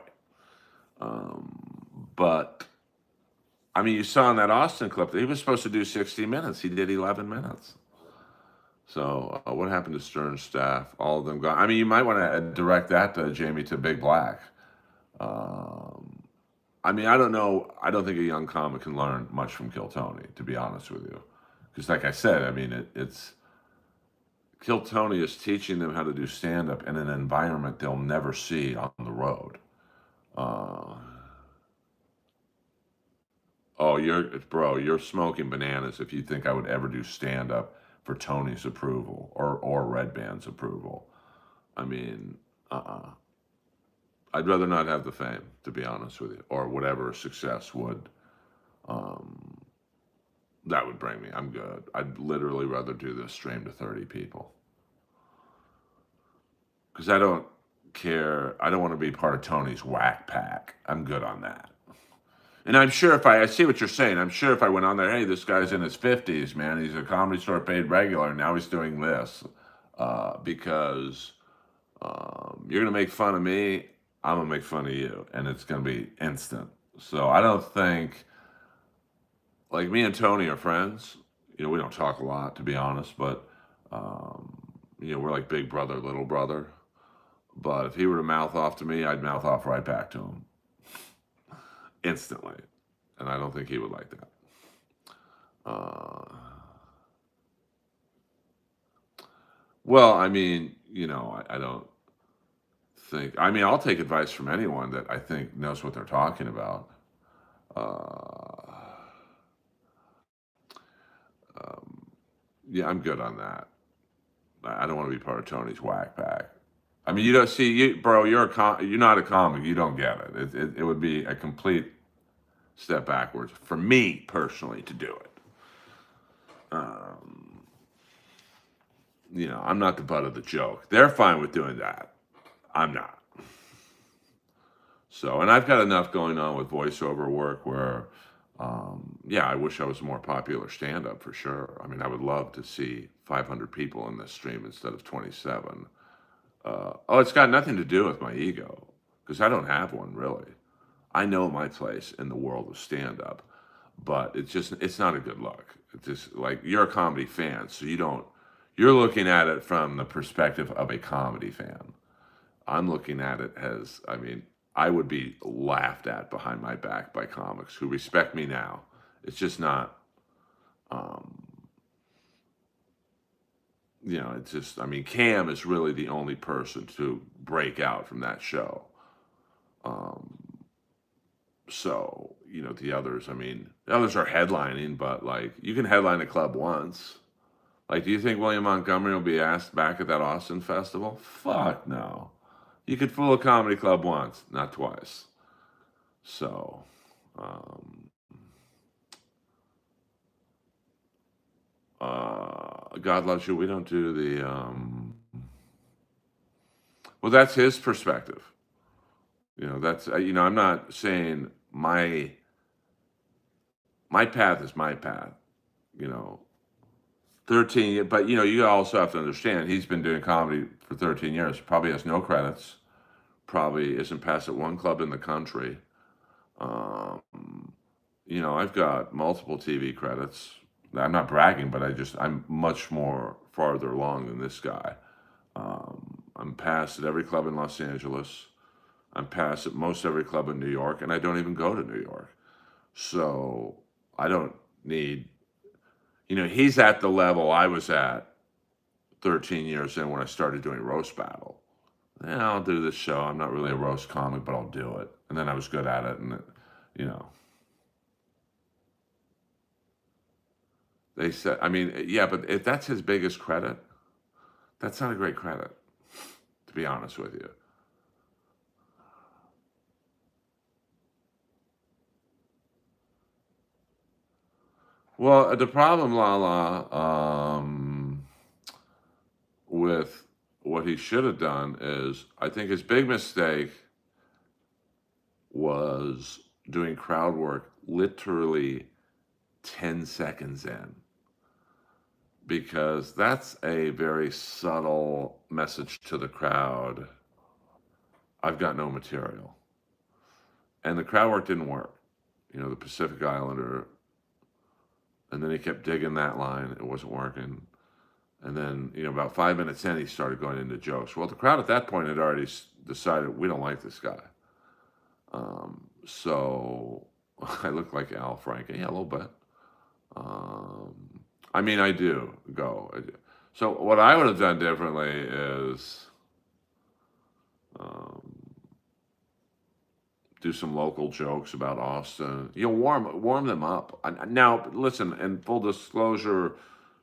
But, I mean, you saw in that Austin clip that he was supposed to do 60 minutes. He did 11 minutes. So, what happened to Stern's staff? All of them gone. I mean, you might want to direct that to Jamie to Big Black. I mean, I don't know. I don't think a young comic can learn much from Kill Tony, to be honest with you. Because, like I said, I mean, it's Kill Tony is teaching them how to do stand-up in an environment they'll never see on the road. You're smoking bananas if you think I would ever do stand-up for Tony's approval or Red Band's approval. I mean, I'd rather not have the fame, to be honest with you, or whatever success would that would bring me. I'm good. I'd literally rather do this stream to 30 people because I don't care. I don't want to be part of Tony's whack pack. I'm good on that. And I'm sure I see what you're saying. I'm sure if I went on there, hey, this guy's in his 50s, man. He's a Comedy Store paid regular. Now he's doing this because you're going to make fun of me. I'm going to make fun of you. And it's going to be instant. So I don't think, like me and Tony are friends. We don't talk a lot, to be honest. But, we're like big brother, little brother. But if he were to mouth off to me, I'd mouth off right back to him. Instantly. And I don't think he would like that. Well, I mean, I don't think, I mean, I'll take advice from anyone that I think knows what they're talking about. Yeah, I'm good on that. I don't want to be part of Tony's whack pack. I mean, you don't see, bro. You're not a comic. You don't get it. It would be a complete step backwards for me personally to do it. I'm not the butt of the joke. They're fine with doing that. I'm not. So, and I've got enough going on with voiceover work where, I wish I was a more popular stand-up for sure. I mean, I would love to see 500 people in this stream instead of 27. Oh, it's got nothing to do with my ego because I don't have one really. I know my place in the world of stand up, but it's not a good look. It's just like you're a comedy fan, so you're looking at it from the perspective of a comedy fan. I'm looking at it as, I mean, I would be laughed at behind my back by comics who respect me now. It's just not, um, it's just, I mean, Cam is really the only person to break out from that show. Um, the others, I mean, the others are headlining, but like, you can headline a club once. Like, do you think William Montgomery will be asked back at that Austin festival? Fuck no. You could fool a comedy club once, not twice. So, um, God loves you. We don't do the, well, that's his perspective. I'm not saying my path is my path, you know, 13, but you also have to understand he's been doing comedy for 13 years, probably has no credits, probably isn't past at one club in the country. Um, I've got multiple TV credits. I'm not bragging, but I'm much more farther along than this guy. I'm past at every club in Los Angeles. I'm past at most every club in New York, and I don't even go to New York. So I don't need, he's at the level I was at 13 years in when I started doing roast battle. Yeah, I'll do this show. I'm not really a roast comic, but I'll do it. And then I was good at it, and you know, they said, I mean, yeah, but if that's his biggest credit, that's not a great credit, to be honest with you. Well, the problem, Lala, with what he should have done is, I think his big mistake was doing crowd work literally 10 seconds in, because that's a very subtle message to the crowd. I've got no material. And the crowd work didn't work. The Pacific Islander, and then he kept digging that line. It wasn't working. And then, about 5 minutes in, he started going into jokes. Well, the crowd at that point had already decided we don't like this guy. So I look like Al Franken. Yeah, a little bit. Um, I mean, I do go. So what I would have done differently is um, do some local jokes about Austin. Warm them up. Now, listen. In full disclosure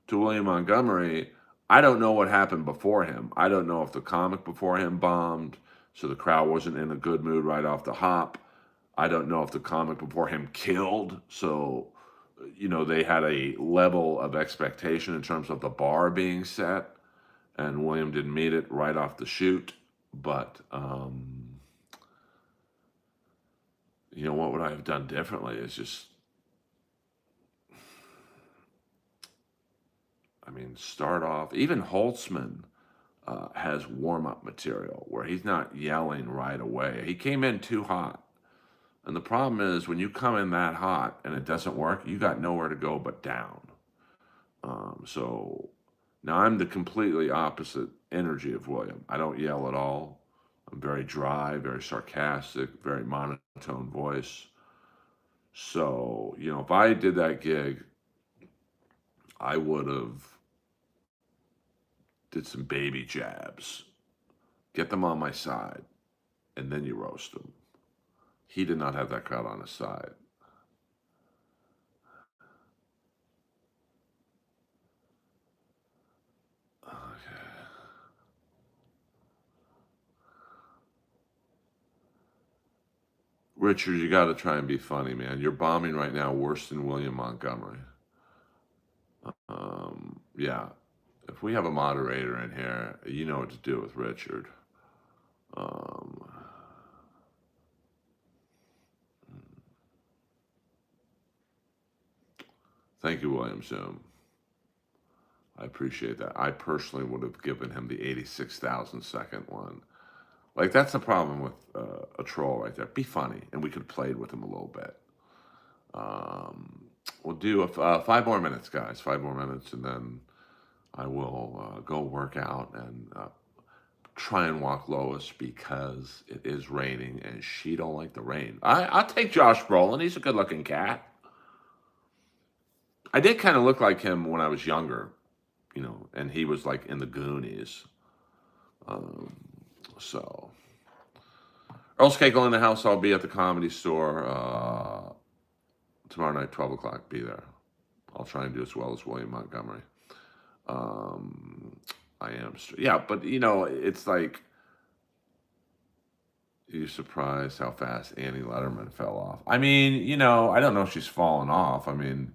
to William Montgomery, I don't know what happened before him. I don't know if the comic before him bombed, so the crowd wasn't in a good mood right off the hop. I don't know if the comic before him killed, so they had a level of expectation in terms of the bar being set, and William didn't meet it right off the shoot. But what would I have done differently? Is just, I mean, start off. Even Holtzman has warm up material where he's not yelling right away. He came in too hot. And the problem is when you come in that hot and it doesn't work, you got nowhere to go but down. So now I'm the completely opposite energy of William. I don't yell at all. I'm very dry, very sarcastic, very monotone voice. So, if I did that gig, I would have did some baby jabs, get them on my side, and then you roast them. He did not have that crowd on his side. Okay. Richard, you got to try and be funny, man. You're bombing right now worse than William Montgomery. Yeah. If we have a moderator in here, you know what to do with Richard. Um, Thank you, William Zoom. I appreciate that. I personally would have given him the 86,000 second one. Like, that's the problem with a troll right there. Be funny, and we could have played with him a little bit. We'll do 5 more minutes, guys. 5 more minutes, and then I will go work out and try and walk Lois because it is raining and she don't like the rain. I'll take Josh Brolin. He's a good-looking cat. I did kind of look like him when I was younger, and he was like in the Goonies. So, Earl Skakel in the house. I'll be at the Comedy Store tomorrow night, 12 o'clock. Be there. I'll try and do as well as William Montgomery. I am, yeah, but it's like, you're surprised how fast Annie Letterman fell off. I mean, I don't know if she's fallen off. I mean,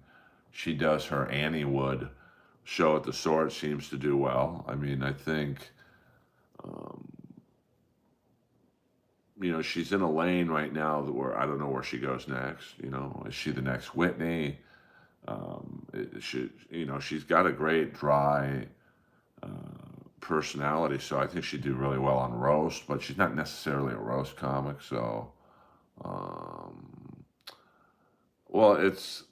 she does her Annie Wood show at the Sword, seems to do well. I mean, I think, she's in a lane right now where I don't know where she goes next. Is she the next Whitney? She's got a great dry personality, so I think she'd do really well on roast, but she's not necessarily a roast comic. So, well, it's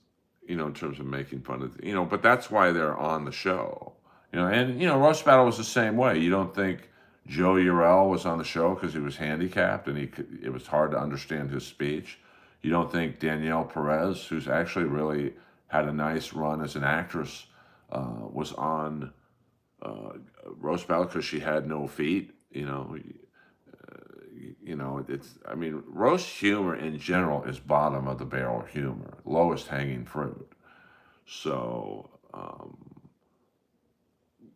in terms of making fun of but that's why they're on the show. And roast battle was the same way. You don't think Joe Urell was on the show because he was handicapped and it was hard to understand his speech. You don't think Danielle Perez, who's actually really had a nice run as an actress, was on roast battle because she had no feet. Roast humor in general is bottom of the barrel humor, lowest hanging fruit. So,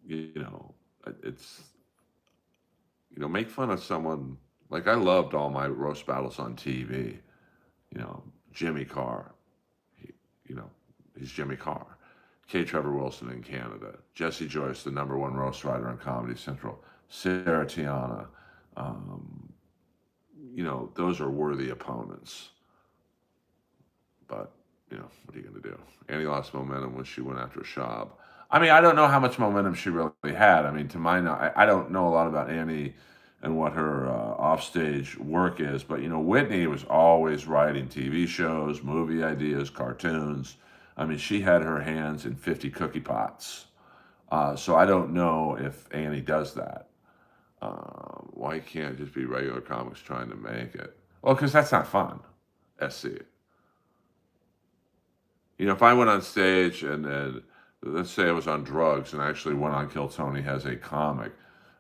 it's, make fun of someone. Like, I loved all my roast battles on TV. Jimmy Carr, he's Jimmy Carr. K. Trevor Wilson in Canada. Jesse Joyce, the #1 roast writer on Comedy Central. Sarah Tiana. Those are worthy opponents. But, what are you going to do? Annie lost momentum when she went after Schaub. I mean, I don't know how much momentum she really had. I mean, to my knowledge, I don't know a lot about Annie and what her offstage work is. But, Whitney was always writing TV shows, movie ideas, cartoons. I mean, she had her hands in 50 cookie pots. So I don't know if Annie does that. Why can't it just be regular comics trying to make it? Well, because that's not fun, SC. If I went on stage and let's say I was on drugs and I actually went on Kill Tony has a comic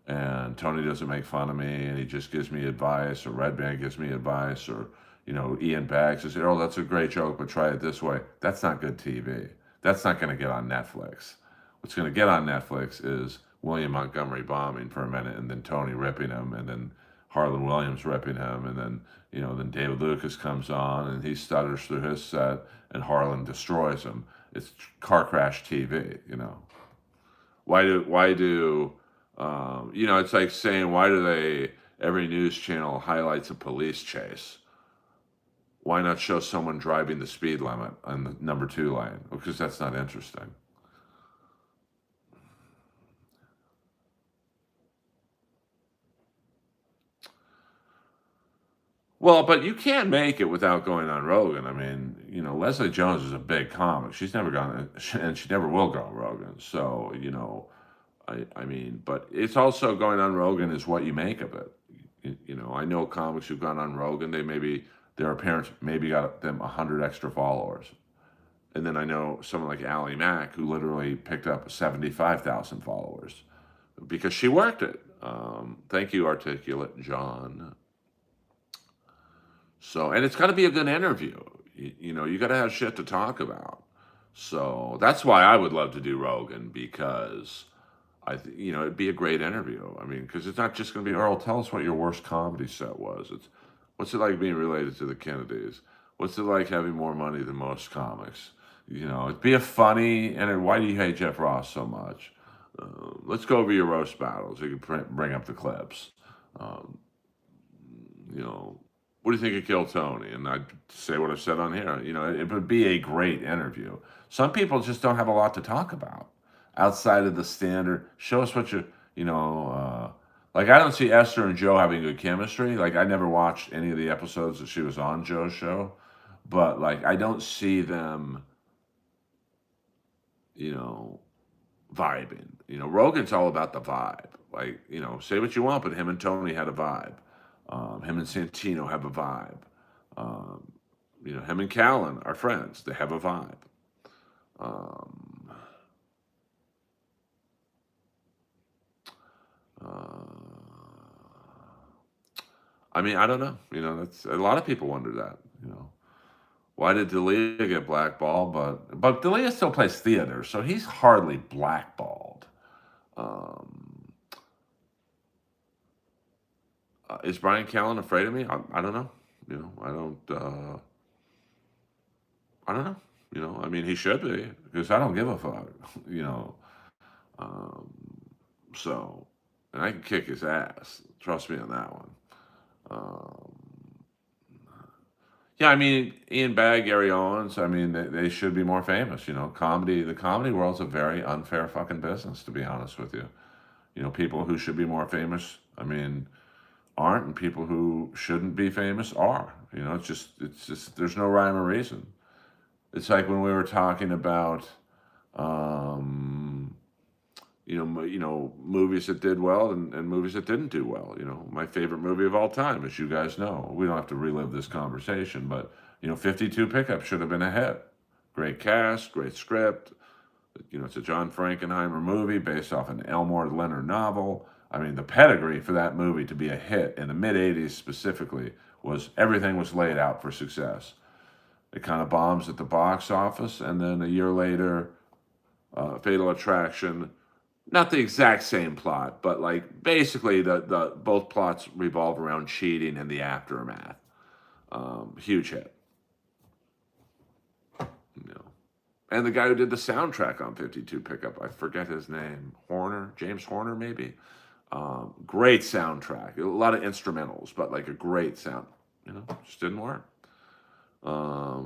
and Tony doesn't make fun of me and he just gives me advice, or Red Band gives me advice, or Ian Baggs says, "Oh, that's a great joke, but try it this way." That's not good TV. That's not going to get on Netflix. What's going to get on Netflix is William Montgomery bombing for a minute, and then Tony ripping him, and then Harlan Williams ripping him, and then then David Lucas comes on and he stutters through his set, and Harlan destroys him. It's car crash TV. Why do it's like saying, why do every news channel highlights a police chase? Why not show someone driving the speed limit on the #2 lane? Because that's not interesting. Well, but you can't make it without going on Rogan. I mean, Leslie Jones is a big comic. She's never gone, and she never will go on Rogan. So, I mean, but it's also going on Rogan is what you make of it. I know comics who've gone on Rogan. Their parents maybe got them 100 extra followers. And then I know someone like Allie Mack who literally picked up 75,000 followers because she worked it. Thank you, Articulate John. So, and it's got to be a good interview. You got to have shit to talk about. So that's why I would love to do Rogan, because it'd be a great interview. I mean, because it's not just going to be, Earl, tell us what your worst comedy set was. What's it like being related to the Kennedys? What's it like having more money than most comics? It'd be a funny, and why do you hate Jeff Ross so much? Let's go over your roast battles. You can bring up the clips. What do you think of Kill Tony? And I'd say what I've said on here. It would be a great interview. Some people just don't have a lot to talk about. outside of the standard. Show us what like I don't see Esther and Joe having good chemistry. Like I never watched any of the episodes that she was on Joe's show, but like I don't see them, you know, vibing. Rogan's all about the vibe. Like, say what you want, but him and Tony had a vibe. Him and Santino have a vibe. Um, him and Callan are friends. They have a vibe. Um, I mean, I don't know. That's a lot of people wonder that. Why did D'Elia get blackballed? But D'Elia still plays theater, so he's hardly blackballed. Um, is Brian Callen afraid of me? I don't know. I don't. I don't know. I mean, he should be because I don't give a fuck. You know. Um, so, and I can kick his ass. Trust me on that one. Um, yeah, I mean, Ian Bagg, Gary Owens. I mean, they should be more famous. Comedy. The comedy world's a very unfair fucking business, to be honest with you. People who should be more famous, I mean, aren't, and people who shouldn't be famous are. It's just there's no rhyme or reason. It's like when we were talking about, um, movies that did well and movies that didn't do well. My favorite movie of all time, as you guys know. We don't have to relive this conversation, but 52 Pickup should have been a hit. Great cast, great script. It's a John Frankenheimer movie based off an Elmore Leonard novel. I mean, the pedigree for that movie to be a hit in the mid-'80s specifically was everything was laid out for success. It kind of bombs at the box office, and then a year later, Fatal Attraction, not the exact same plot, but like basically the both plots revolve around cheating and the aftermath. Huge hit. You know. And the guy who did the soundtrack on 52 Pickup, I forget his name, James Horner maybe. Great soundtrack. A lot of instrumentals, but like a great sound. Just didn't work. I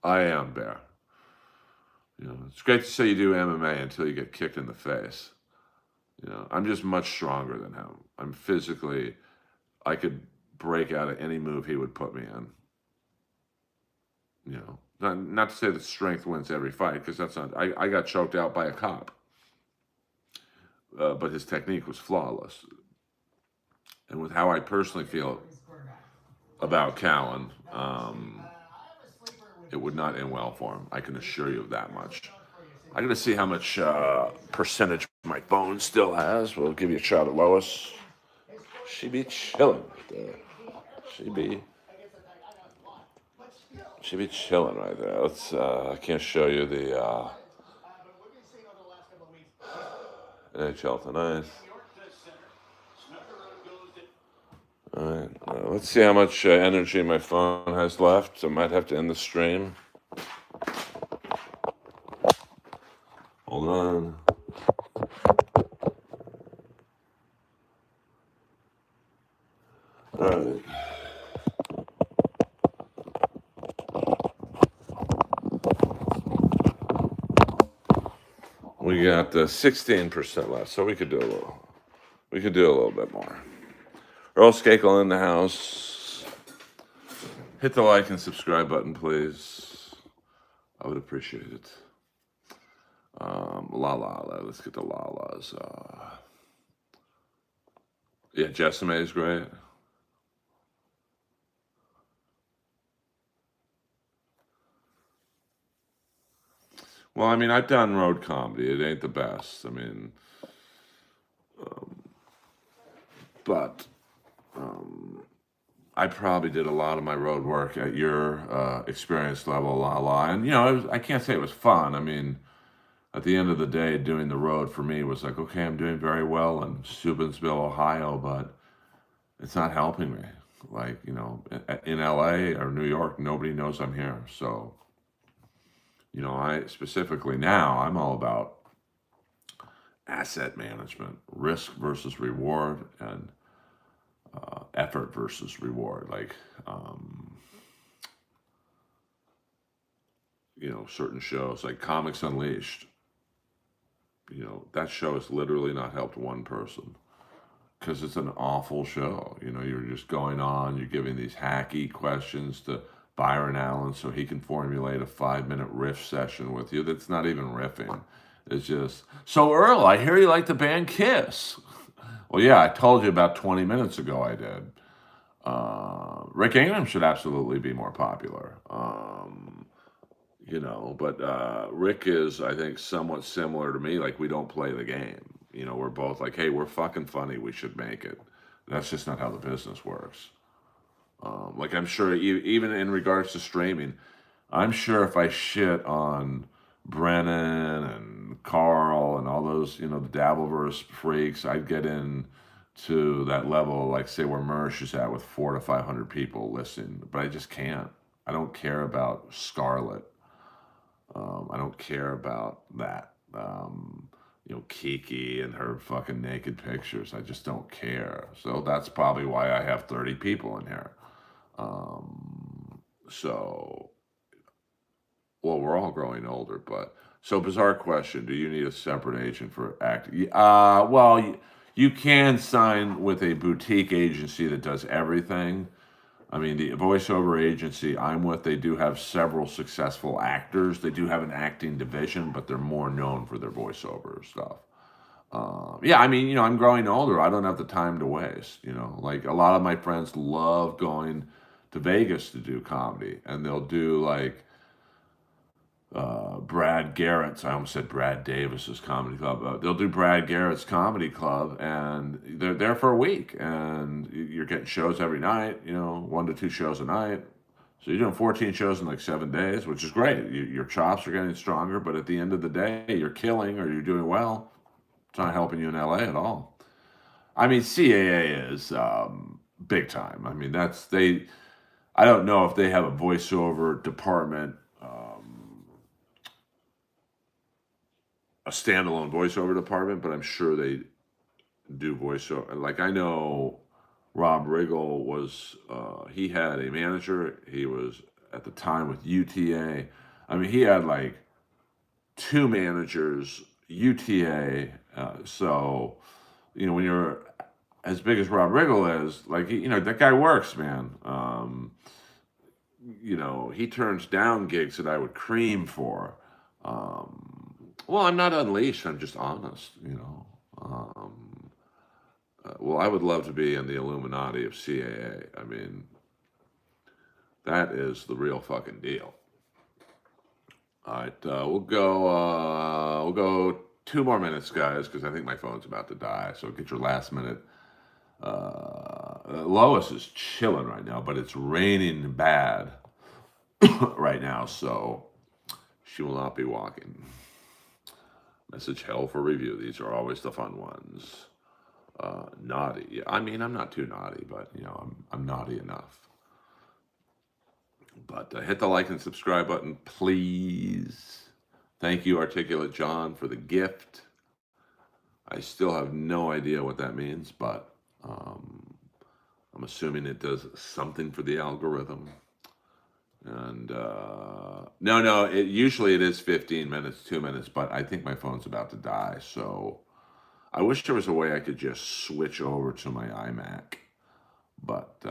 am Bear. It's great to say you do MMA until you get kicked in the face. I'm just much stronger than him. I'm physically, I could break out of any move he would put me in. Not to say that strength wins every fight, because that's not, I got choked out by a cop. But his technique was flawless. And with how I personally feel about Callan, it would not end well for him. I can assure you of that much. I got to see how much percentage my phone still has. We'll give you a shot at Lois. She be chilling right there. She be chilling right there. I can't show you the NHL tonight. All right, let's see how much energy my phone has left. I might have to end the stream. Hold on. All right. We got 16% left, so we could do a little. We could do a little bit more. Earl Skakel in the house. Hit the like and subscribe button, please. I would appreciate it. Let's get the Lala's. Yeah, Jessame is great. Well, I mean, I've done road comedy. It ain't the best. I mean, but I probably did a lot of my road work at your experience level, And, I can't say it was fun. I mean, at the end of the day, doing the road for me was like, okay, I'm doing very well in Steubenville, Ohio, but it's not helping me. Like, in LA or New York, nobody knows I'm here. So, I specifically now, I'm all about asset management, risk versus reward, and effort versus reward. Like, certain shows like Comics Unleashed. that show has literally not helped one person because it's an awful show. You're just going on, you're giving these hacky questions to Byron Allen so he can formulate a 5-minute riff session with you that's not even riffing. It's just, so Earl, I hear you like the band Kiss. Well, yeah, I told you about 20 minutes ago I did. Rick Ingham should absolutely be more popular. But Rick is, I think, somewhat similar to me. Like, we don't play the game. We're both like, hey, we're fucking funny. We should make it. That's just not how the business works. Like, I'm sure, even in regards to streaming, I'm sure if I shit on Brennan and Carl and all those, the Dabbleverse freaks, I'd get in to that level, like, say, where Mersh is at with 400 to 500 people listening. But I just can't. I don't care about Scarlet. I don't care about that. Kiki and her fucking naked pictures. I just don't care. So that's probably why I have 30 people in here. So, well, we're all growing older, but so bizarre question: do you need a separate agent for acting? Well, you can sign with a boutique agency that does everything. I mean, the voiceover agency I'm with, they do have several successful actors. They do have an acting division, but they're more known for their voiceover stuff. Yeah, I mean, I'm growing older. I don't have the time to waste. Like, a lot of my friends love going to Vegas to do comedy, and they'll do like Brad Garrett's. I almost said Brad Davis's comedy club. They'll do Brad Garrett's comedy club, and they're there for a week, and you're getting shows every night. 1 to 2 shows a night. So you're doing 14 shows in like 7 days, which is great. Your chops are getting stronger, but at the end of the day, you're killing or you're doing well. It's not helping you in LA at all. I mean, CAA is big time. I mean, I don't know if they have a voiceover department, a standalone voiceover department, but I'm sure they do voiceover. Like, I know Rob Riggle was, he had a manager. He was at the time with UTA. I mean, he had like 2 managers, UTA. So, when you're as big as Rob Riggle is, like, that guy works, man. He turns down gigs that I would cream for. Well, I'm not unleashed. I'm just honest, well, I would love to be in the Illuminati of CAA. I mean, that is the real fucking deal. All right, we'll go 2 more minutes, guys, because I think my phone's about to die. So get your last minute. Lois is chilling right now, but it's raining bad right now, so she will not be walking. Message hell for review. These are always the fun ones. Naughty. Yeah, I mean, I'm not too naughty, but I'm naughty enough. But hit the like and subscribe button, please. Thank you, Articulate John, for the gift. I still have no idea what that means, but I'm assuming it does something for the algorithm. And no, usually it is 15 minutes, 2 minutes, but I think my phone's about to die. So I wish there was a way I could just switch over to my iMac, but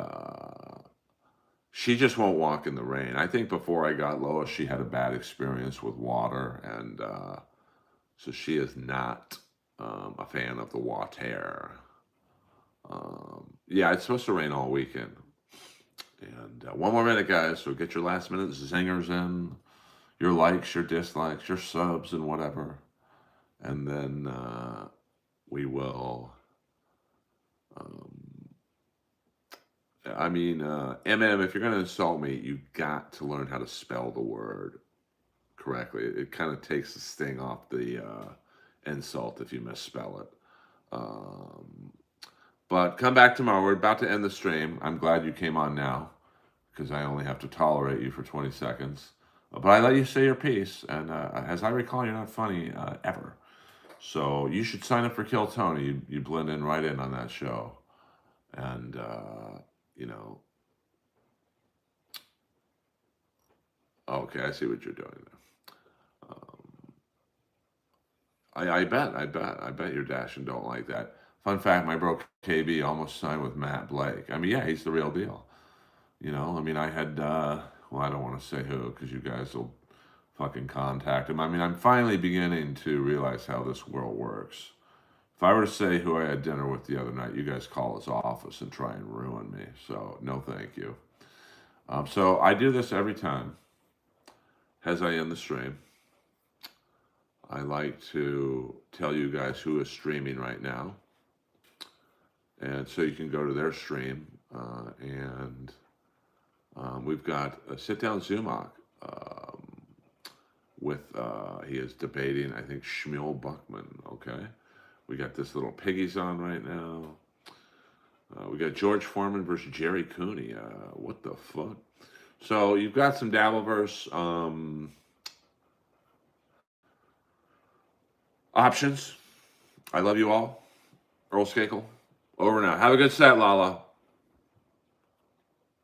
she just won't walk in the rain. I think before I got Lois, she had a bad experience with water, and so she is not a fan of the water. Yeah, it's supposed to rain all weekend. And 1 more minute, guys, so get your last minute zingers in, your likes, your dislikes, your subs, and whatever. And then we will... MM, if you're going to insult me, you got to learn how to spell the word correctly. It kind of takes the sting off the insult if you misspell it. But come back tomorrow. We're about to end the stream. I'm glad you came on now, because I only have to tolerate you for 20 seconds. But I let you say your piece, and as I recall, you're not funny ever. So you should sign up for Kill Tony. You blend in right in on that show. And... Okay, I see what you're doing there. I bet your Dash and don't like that. Fun fact: my bro KB almost signed with Matt Blake. I mean, yeah, he's the real deal. You know, I mean, I had, well, I don't want to say who because you guys will fucking contact him. I mean, I'm finally beginning to realize how this world works. If I were to say who I had dinner with the other night, you guys call his office and try and ruin me. So, no, thank you. So, I do this every time as I end the stream. I like to tell you guys who is streaming right now. And so you can go to their stream and we've got a sit-down Zumach with, he is debating, I think, Shmuel Buckman, okay? We got this little piggies on right now. We got George Foreman versus Jerry Cooney. What the fuck? So you've got some Dabbleverse options. I love you all. Earl Skakel, over now. Have a good set, Lala.